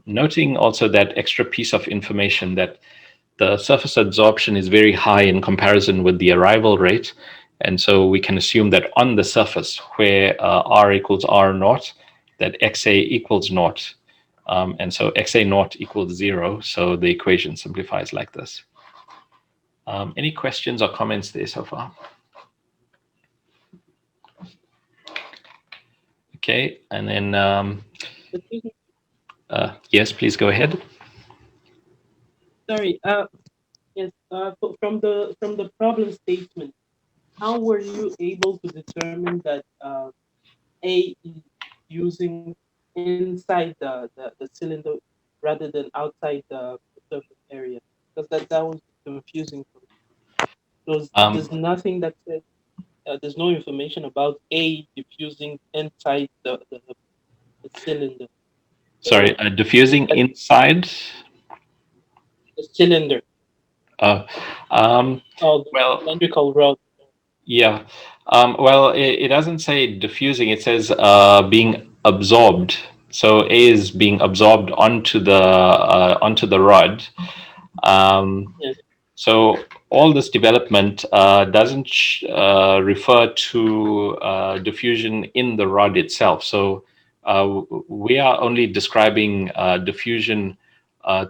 Noting also that extra piece of information that the surface absorption is very high in comparison with the arrival rate. And so we can assume that on the surface where r equals r naught, that xa equals naught. And so xa naught equals 0. So the equation simplifies like this. Any questions or comments there so far? Okay, and then yes, please go ahead. Sorry. Yes. From the problem statement, how were you able to determine that A is using inside the cylinder rather than outside the surface area? Because that was confusing for me. There's nothing that says there's no information about A diffusing inside the cylinder. Sorry, diffusing inside the cylinder. Well, cylindrical rod. Yeah. Well, it doesn't say diffusing. It says being absorbed. So A is being absorbed onto the rod. Yes. So all this development doesn't refer to diffusion in the rod itself. So we are only describing diffusion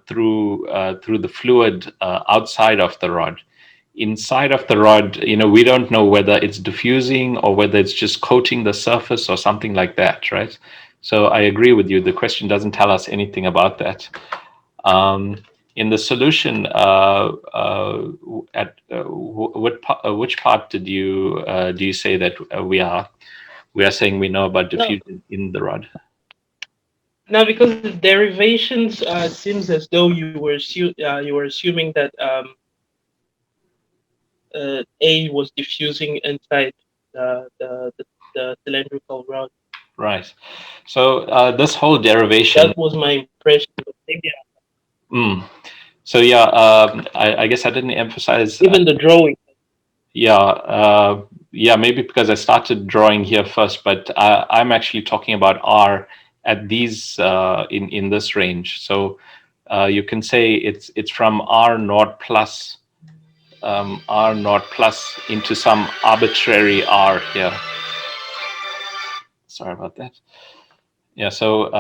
through the fluid outside of the rod. Inside of the rod, we don't know whether it's diffusing or whether it's just coating the surface or something like that, right? So I agree with you. The question doesn't tell us anything about that. In the solution, which part do you say that we are saying we know about diffusion in the rod? No, because the derivations seems as though you were assuming that A was diffusing inside the cylindrical rod. Right. So this whole derivation. That was my impression. Maybe. So yeah, I guess I didn't emphasize even the drawing. Yeah, maybe because I started drawing here first, but I'm actually talking about R at these in this range. So you can say it's from R naught plus into some arbitrary R here. Sorry about that. Yeah, so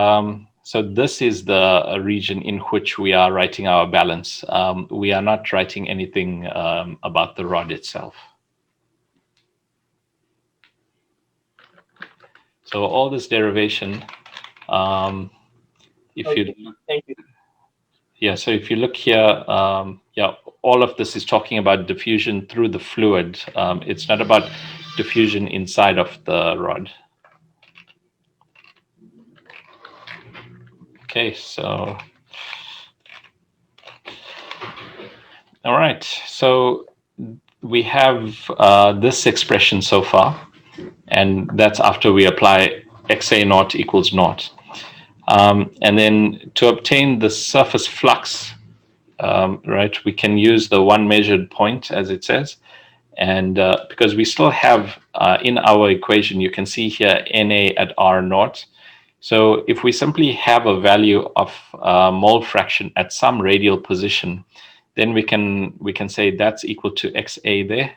So this is the region in which we are writing our balance. We are not writing anything about the rod itself. So all this derivation, if Okay, you, thank you. yeah, so if you look here, yeah, all of this is talking about diffusion through the fluid. It's not about diffusion inside of the rod. Okay, so, all right, so we have this expression so far, and that's after we apply xa naught equals naught. And then to obtain the surface flux, right, we can use the one measured point as it says. And because we still have in our equation, you can see here Na at R naught. So if we simply have a value of mole fraction at some radial position, then we can say that's equal to XA there.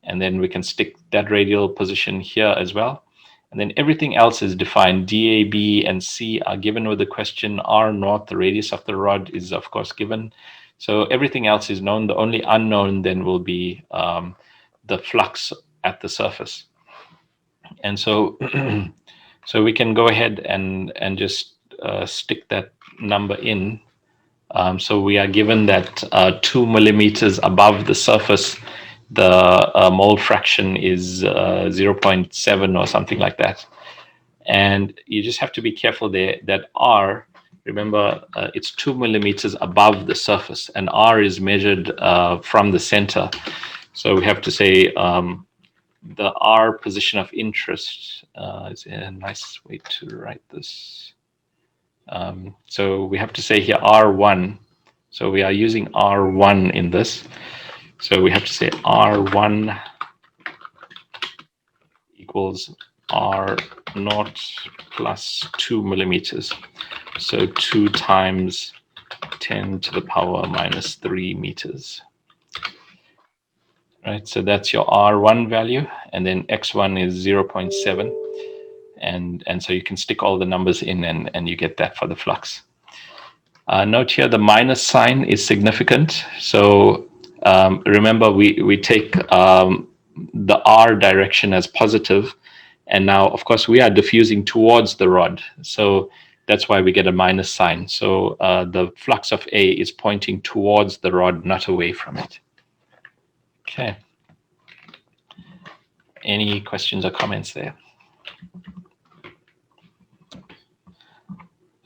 And then we can stick that radial position here as well. And then everything else is defined. DA, B, and C are given with the question. R naught, the radius of the rod, is of course given. So everything else is known. The only unknown then will be the flux at the surface. And so, so we can go ahead and just stick that number in. So we are given that 2 millimeters above the surface, the mole fraction is 0.7 or something like that. And you just have to be careful there that R, remember, it's 2 millimeters above the surface, and R is measured from the center. So we have to say the R position of interest is a nice way to write this. So we have to say here R1. So we are using R1 in this. So we have to say R1 equals R naught plus 2 millimeters. So 2 times 10 to the power minus 3 meters. Right, so that's your R1 value, and then X1 is 0.7. And so you can stick all the numbers in and you get that for the flux. Note here the minus sign is significant. So remember we take the R direction as positive, and now of course we are diffusing towards the rod. So that's why we get a minus sign. So the flux of A is pointing towards the rod, not away from it. Okay. Any questions or comments there?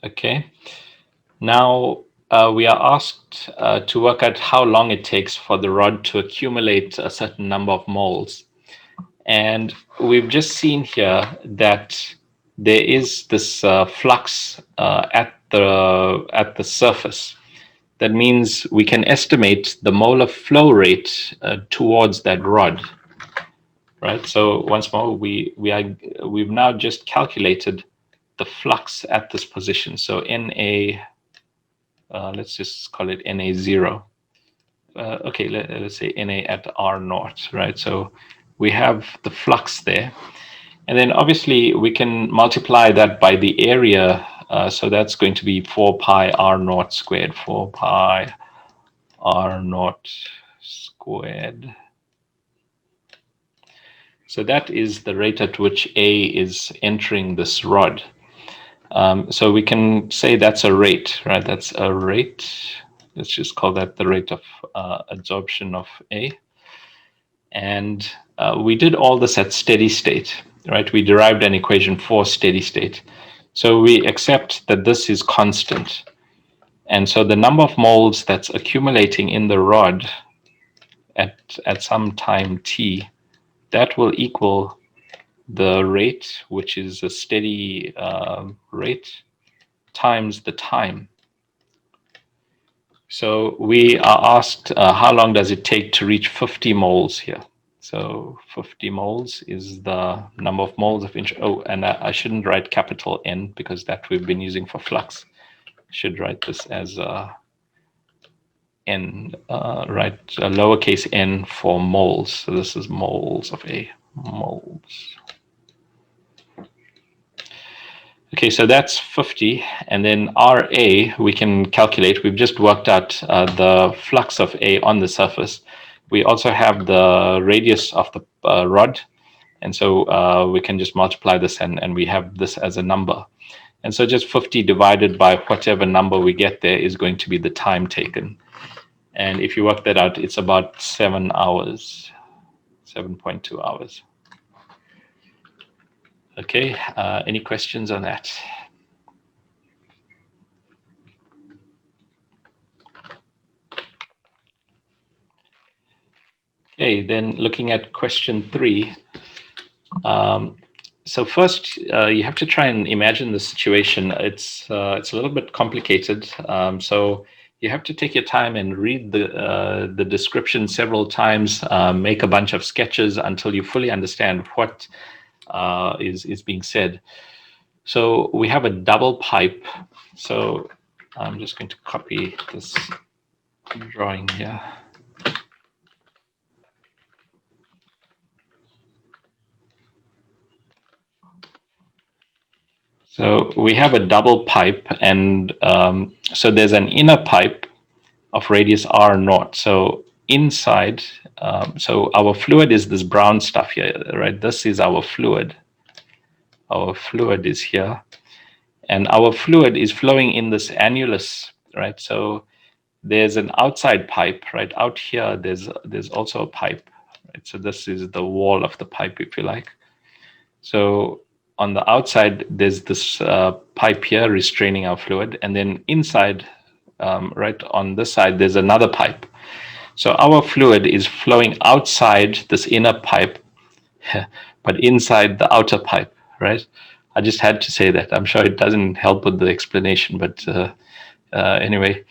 Okay. Now we are asked to work out how long it takes for the rod to accumulate a certain number of moles. And we've just seen here that there is this flux at the surface. That means we can estimate the molar flow rate towards that rod. Right. So once more, we've now just calculated the flux at this position. So Na, let's just call it Na0. Okay, let's say Na at R naught, right? So we have the flux there. And then obviously we can multiply that by the area. So that's going to be 4 pi R naught squared, 4 pi R naught squared. So that is the rate at which A is entering this rod. So we can say that's a rate, right? That's a rate. Let's just call that the rate of adsorption of A. And we did all this at steady state, right? We derived an equation for steady state. So we accept that this is constant. And so the number of moles that's accumulating in the rod at some time t, that will equal the rate, which is a steady rate, times the time. So we are asked how long does it take to reach 50 moles here? So 50 moles is the number of moles of interest. Oh, and I shouldn't write capital N because that we've been using for flux. I should write this as N, write a lowercase n for moles. So this is moles of A, moles. Okay, so that's 50, and then RA we can calculate. We've just worked out the flux of A on the surface. We also have the radius of the rod, and so we can just multiply this, and we have this as a number. And so just 50 divided by whatever number we get there is going to be the time taken. And if you work that out, it's about 7 hours, 7.2 hours. Okay, any questions on that? Okay, then looking at question 3. So first, you have to try and imagine the situation. It's a little bit complicated. So you have to take your time and read the description several times, make a bunch of sketches until you fully understand what is being said. So we have a double pipe. So I'm just going to copy this drawing here. So we have a double pipe, and so there's an inner pipe of radius r naught. So inside, so our fluid is this brown stuff here, right? This is our fluid. Our fluid is here, and our fluid is flowing in this annulus, right? So there's an outside pipe, right? Out here, there's also a pipe, right? So this is the wall of the pipe, if you like. So on the outside, there's this pipe here restraining our fluid, and then inside, right on this side, there's another pipe. So our fluid is flowing outside this inner pipe, but inside the outer pipe, right? I just had to say that. I'm sure it doesn't help with the explanation, but anyway,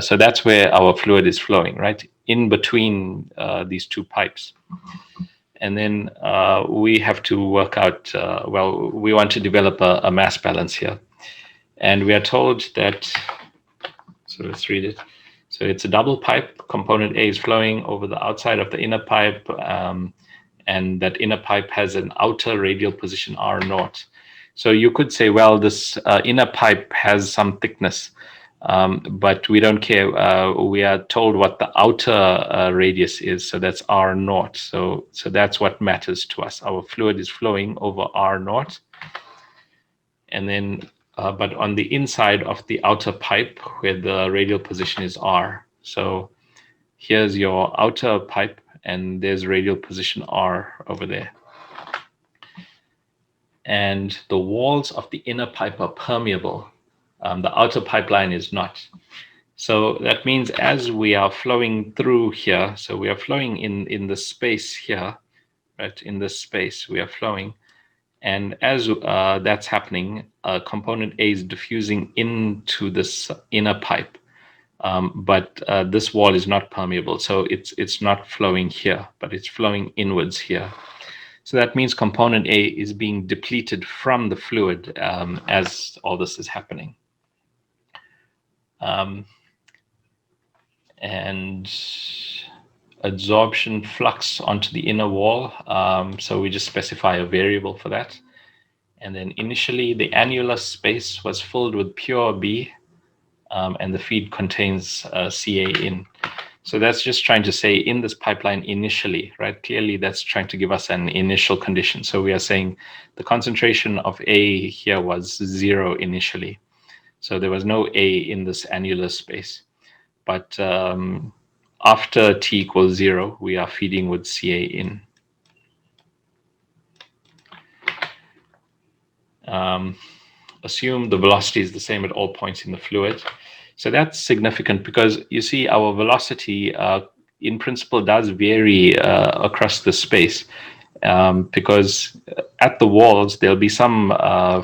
so that's where our fluid is flowing, right? In between these two pipes. And then we have to work out, well, we want to develop a mass balance here. And we are told that, so let's read it. So it's a double pipe. Component A is flowing over the outside of the inner pipe, and that inner pipe has an outer radial position R naught. So you could say, well, this inner pipe has some thickness, but we don't care. We are told what the outer radius is, so that's R naught. So that's what matters to us. Our fluid is flowing over R naught, and then but on the inside of the outer pipe where the radial position is R. So here's your outer pipe, and there's radial position R over there. And the walls of the inner pipe are permeable. The outer pipeline is not. So that means as we are flowing through here, so we are flowing in the space here, right? In this space we are flowing. And as that's happening, component A is diffusing into this inner pipe. But this wall is not permeable. So it's not flowing here, but it's flowing inwards here. So that means component A is being depleted from the fluid as all this is happening. And adsorption flux onto the inner wall. So we just specify a variable for that. And then initially the annular space was filled with pure B, and the feed contains Ca in. So that's just trying to say in this pipeline initially, right? Clearly that's trying to give us an initial condition. So we are saying the concentration of A here was 0 initially. So there was no A in this annular space. But after T equals 0, we are feeding with Ca in. Assume the velocity is the same at all points in the fluid. So that's significant because you see our velocity in principle does vary across the space, because at the walls there'll be some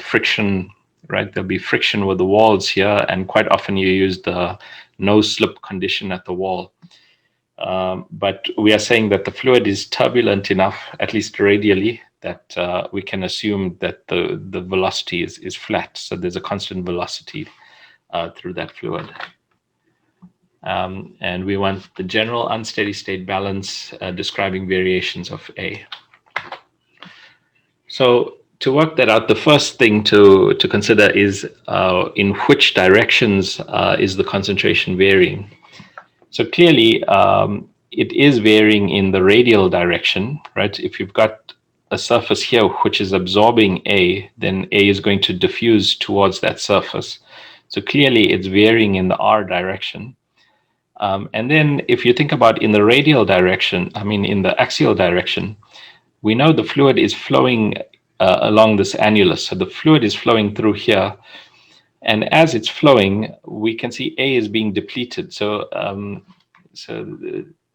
friction, right? There'll be friction with the walls here, and quite often you use the no slip condition at the wall. But we are saying that the fluid is turbulent enough, at least radially, that we can assume that the velocity is flat. So there's a constant velocity through that fluid. And we want the general unsteady state balance describing variations of A. So to work that out, the first thing to consider is in which directions is the concentration varying. So clearly, it is varying in the radial direction, right? If you've got a surface here which is absorbing A, then A is going to diffuse towards that surface. So clearly, it's varying in the R direction. And then if you think about in the radial direction, I mean, in the axial direction, we know the fluid is flowing along this annulus. So the fluid is flowing through here. And as it's flowing, we can see A is being depleted. So,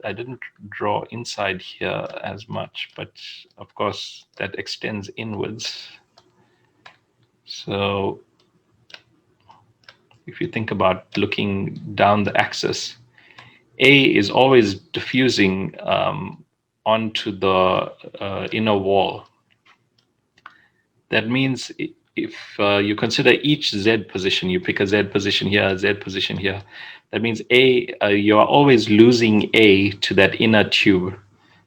I didn't draw inside here as much, but of course that extends inwards. So if you think about looking down the axis, A is always diffusing onto the inner wall. That means if you consider each Z position, you pick a Z position here, a Z position here, that means you are always losing A to that inner tube.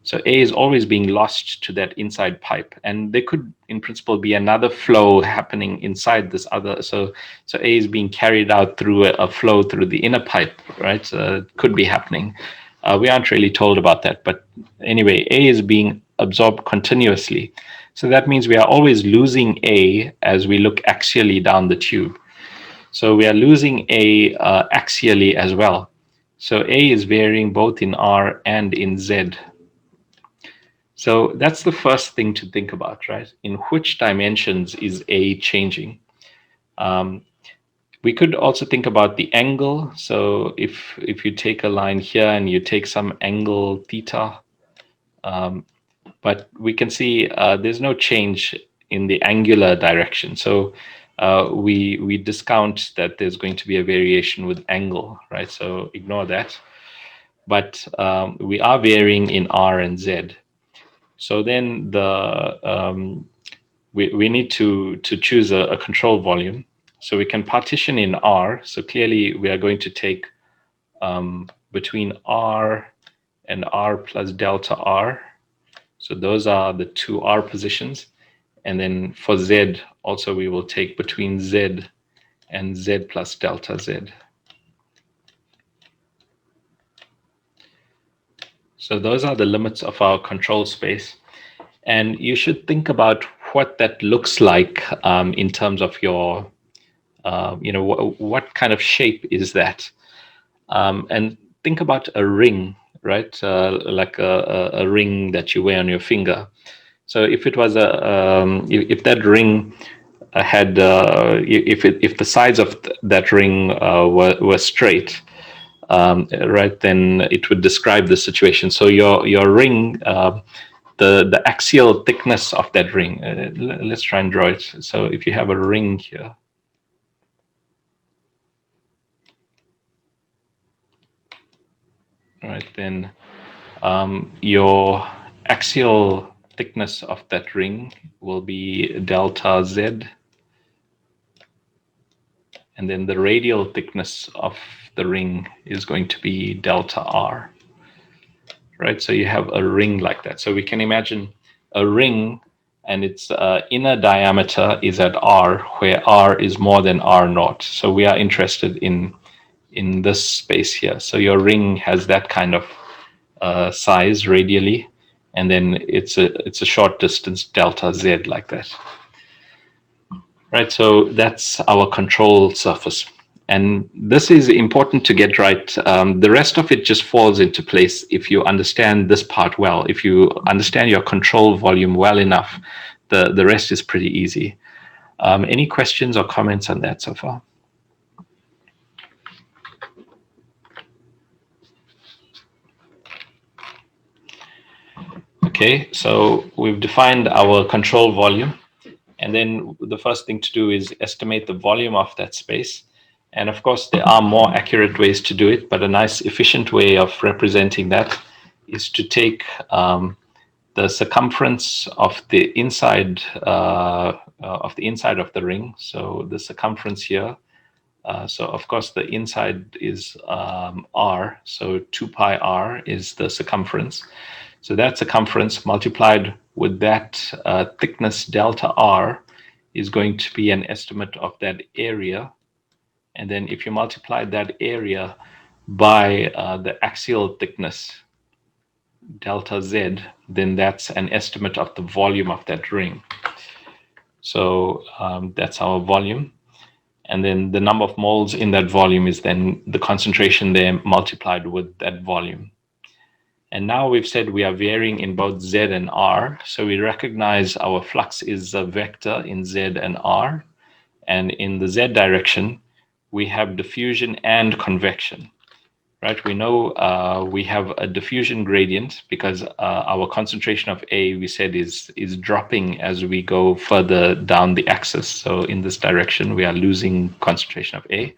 So A is always being lost to that inside pipe. And there could, in principle, be another flow happening inside this other. So A is being carried out through a flow through the inner pipe, right? Could be happening. We aren't really told about that. But anyway, A is being absorbed continuously. So that means we are always losing A as we look axially down the tube. So we are losing A axially as well. So A is varying both in R and in Z. So that's the first thing to think about, right? In which dimensions is A changing? We could also think about the angle. So if you take a line here and you take some angle theta, but we can see there's no change in the angular direction. So we discount that there's going to be a variation with angle, right? So ignore that. But we are varying in R and Z. So then we need to choose a control volume. So we can partition in R. So clearly we are going to take between R and R plus delta R. So those are the two R positions. And then for Z, also we will take between Z and Z plus delta Z. So those are the limits of our control space. And you should think about what that looks like in terms of your, what kind of shape is that? And think about a ring, right? Like a ring that you wear on your finger. So if it was if that ring had, if the sides of that ring were straight, right, then it would describe the situation. So your ring, the axial thickness of that ring. Let's try and draw it. So if you have a ring here, right, then your axial thickness of that ring will be delta Z, and then the radial thickness of the ring is going to be delta R. Right, so you have a ring like that. So we can imagine a ring and its inner diameter is at R, where R is more than R naught. So we are interested in this space here. So your ring has that kind of size radially, and then it's a short distance delta Z like that. Right, so that's our control surface. And this is important to get right. The rest of it just falls into place if you understand this part well. If you understand your control volume well enough, the rest is pretty easy. Any questions or comments on that so far? Okay, so we've defined our control volume. And then the first thing to do is estimate the volume of that space. And of course, there are more accurate ways to do it, but a nice efficient way of representing that is to take the circumference of the inside of the ring. So the circumference here. So of course, the inside is R. So 2 pi R is the circumference. So that circumference multiplied with that thickness delta R is going to be an estimate of that area. And then if you multiply that area by the axial thickness delta Z, then that's an estimate of the volume of that ring. So that's our volume. And then the number of moles in that volume is then the concentration there multiplied with that volume. And now we've said we are varying in both Z and R. So we recognize our flux is a vector in Z and R. And in the Z direction, we have diffusion and convection, right? We know we have a diffusion gradient because our concentration of A, we said, is dropping as we go further down the axis. So in this direction, we are losing concentration of A.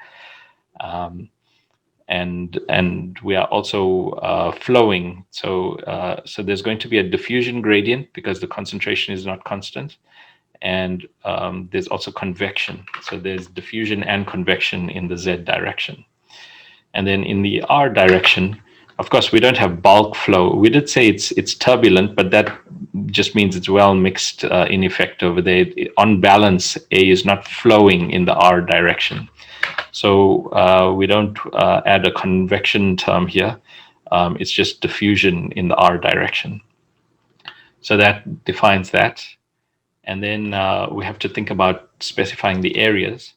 And we are also flowing. So there's going to be a diffusion gradient because the concentration is not constant. And there's also convection. So there's diffusion and convection in the Z direction. And then in the R direction, of course, we don't have bulk flow. We did say it's turbulent, but that just means it's well mixed in effect over there. On balance, A is not flowing in the R direction. So we don't add a convection term here. It's just diffusion in the R direction. So that defines that. And then we have to think about specifying the areas.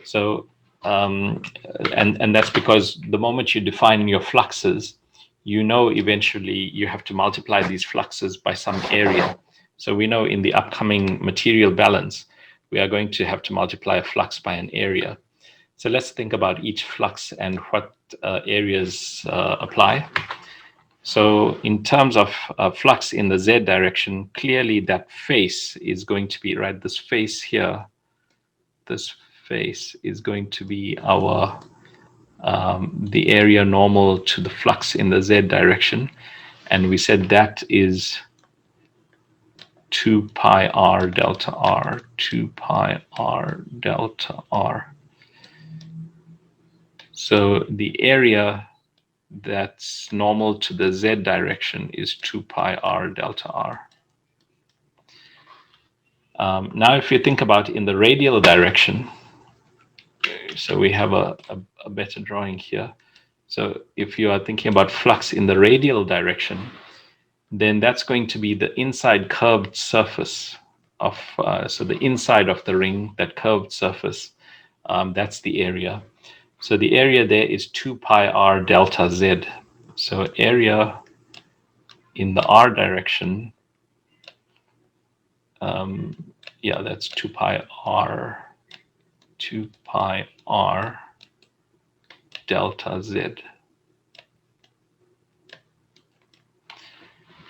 So, and that's because the moment you define your fluxes, you know eventually you have to multiply these fluxes by some area. So we know in the upcoming material balance, we are going to have to multiply a flux by an area. So let's think about each flux and what areas apply. So in terms of flux in the Z direction, clearly that face is going to be, right, this face here, this face is going to be our, the area normal to the flux in the Z direction. And we said that is 2 pi R delta R, 2 pi R delta R. So the area that's normal to the Z direction is 2 pi R delta R. Now, if you think about in the radial direction, so we have a better drawing here. So if you are thinking about flux in the radial direction, then that's going to be the inside curved surface of, so the inside of the ring, that curved surface, that's the area. So the area there is 2 pi R delta Z. So area in the R direction, yeah, that's 2 pi R delta Z.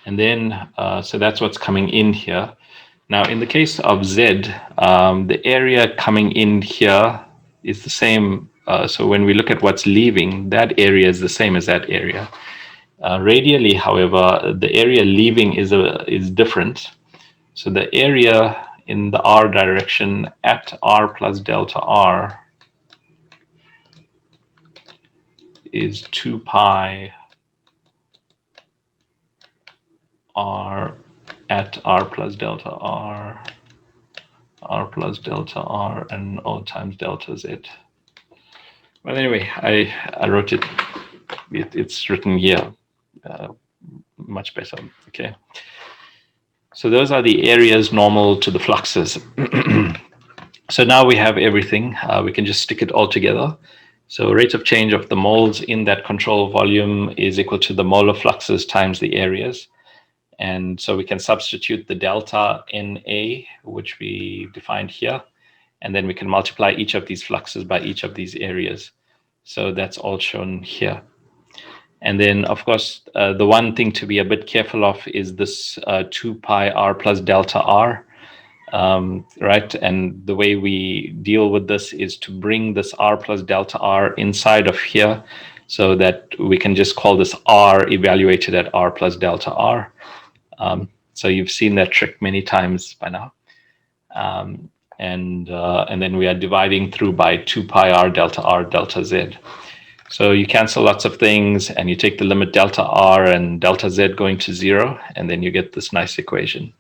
And then, so that's what's coming in here. Now, in the case of Z, the area coming in here is the same. So when we look at what's leaving, that area is the same as that area. Radially, however, the area leaving is different. So the area in the R direction at R plus delta R is 2 pi R at R plus delta R, R plus delta R, and O times delta Z. Well, anyway, I wrote it. It's written here, much better. Okay. So those are the areas normal to the fluxes. So now we have everything. We can just stick it all together. So rate of change of the moles in that control volume is equal to the molar fluxes times the areas. And so we can substitute the delta NA, which we defined here, and then we can multiply each of these fluxes by each of these areas. So that's all shown here. And then, of course, the one thing to be a bit careful of is this 2 pi R plus delta R, right? And the way we deal with this is to bring this R plus delta R inside of here so that we can just call this R evaluated at R plus delta R. So you've seen that trick many times by now. And then we are dividing through by 2 pi R delta Z. So you cancel lots of things and you take the limit delta r and delta z going to 0, and then you get this nice equation.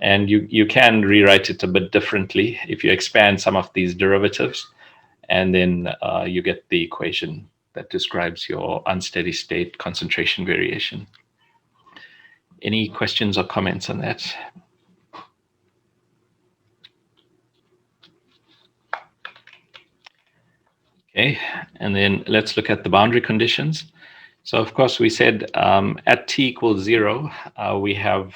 And you can rewrite it a bit differently if you expand some of these derivatives, and then you get the equation that describes your unsteady state concentration variation. Any questions or comments on that? Okay, and then let's look at the boundary conditions. So of course we said at t equals 0, we have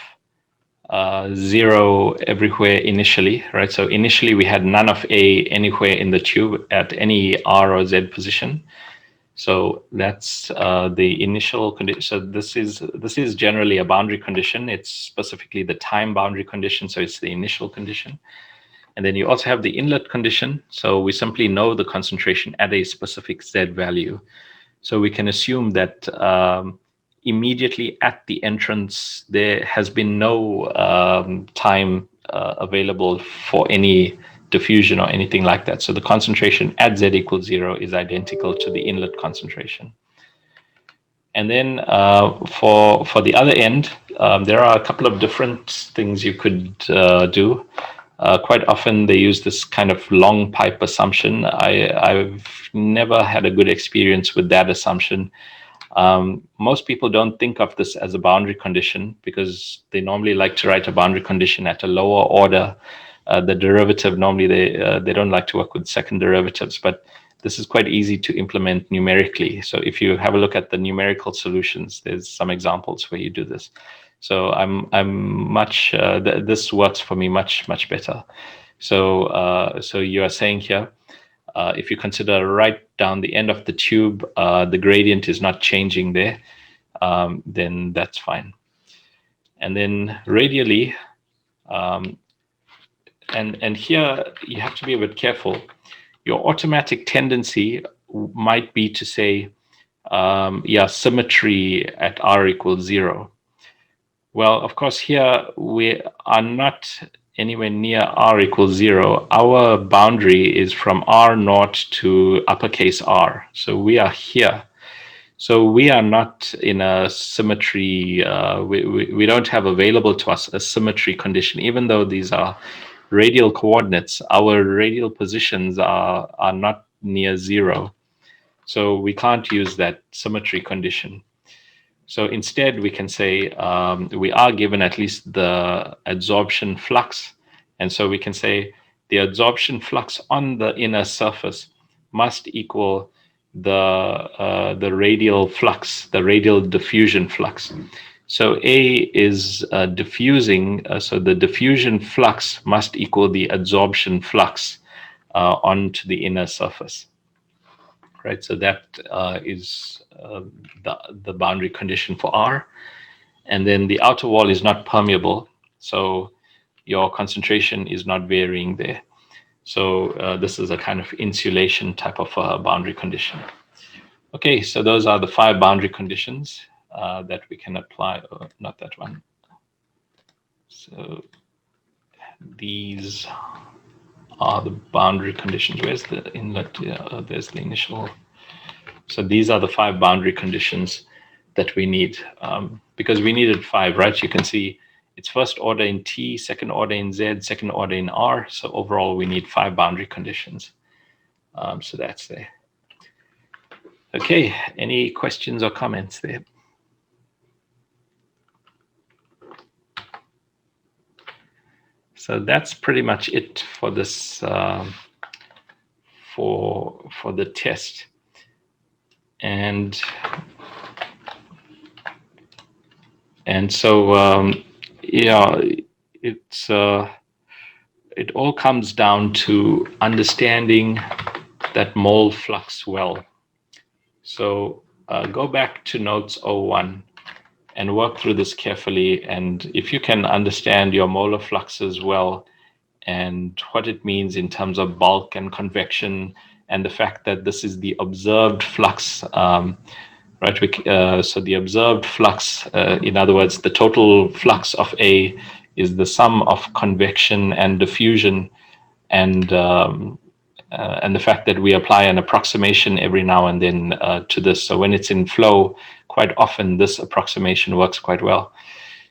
0 everywhere initially, right? So initially we had none of A anywhere in the tube at any R or Z position. So that's the initial condition. So this is generally a boundary condition. It's specifically the time boundary condition, so it's the initial condition. And then you also have the inlet condition. So we simply know the concentration at a specific Z value. So we can assume that immediately at the entrance, there has been no time available for any diffusion or anything like that. So the concentration at Z equals 0 is identical to the inlet concentration. And then for the other end, there are a couple of different things you could do. Quite often they use this kind of long pipe assumption. I've never had a good experience with that assumption. Most people don't think of this as a boundary condition because they normally like to write a boundary condition at a lower order. The derivative, normally they don't like to work with second derivatives, but this is quite easy to implement numerically. So if you have a look at the numerical solutions, there's some examples where you do this. So this works for me much better. So so you are saying here, if you consider right down the end of the tube, the gradient is not changing there, then that's fine. And then radially, and here you have to be a bit careful. Your automatic tendency might be to say, yeah, symmetry at R equals 0. Well, of course, here we are not anywhere near R equals 0. Our boundary is from R naught to uppercase R. So we are here. So we are not in a symmetry, we don't have available to us a symmetry condition, even though these are radial coordinates. Our radial positions are not near 0. So we can't use that symmetry condition. So instead, we can say we are given at least the adsorption flux. And so we can say the adsorption flux on the inner surface must equal the radial flux, the radial diffusion flux. So A is diffusing, so the diffusion flux must equal the adsorption flux onto the inner surface. Right, so that is the boundary condition for R. And then the outer wall is not permeable, so your concentration is not varying there. So this is a kind of insulation type of boundary condition. Okay, so those are the 5 boundary conditions that we can apply, not that one. So these are the boundary conditions. Where's the inlet? There's the initial. So these are the 5 boundary conditions that we need, because we needed 5, right? You can see it's first order in T, second order in Z, second order in R. So overall, we need 5 boundary conditions. So that's there. Okay, any questions or comments there? So that's pretty much it for this, for the test. And so, yeah, it's it all comes down to understanding that mole flux well. So go back to notes 01 and work through this carefully. And if you can understand your molar fluxes well and what it means in terms of bulk and convection, and the fact that this is the observed flux, right? So the observed flux, in other words, the total flux of A is the sum of convection and diffusion, and and the fact that we apply an approximation every now and then to this. So when it's in flow, quite often this approximation works quite well.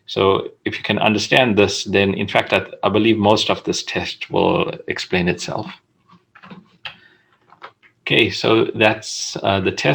So if you can understand this, then in fact, I believe most of this test will explain itself. Okay, so that's the test.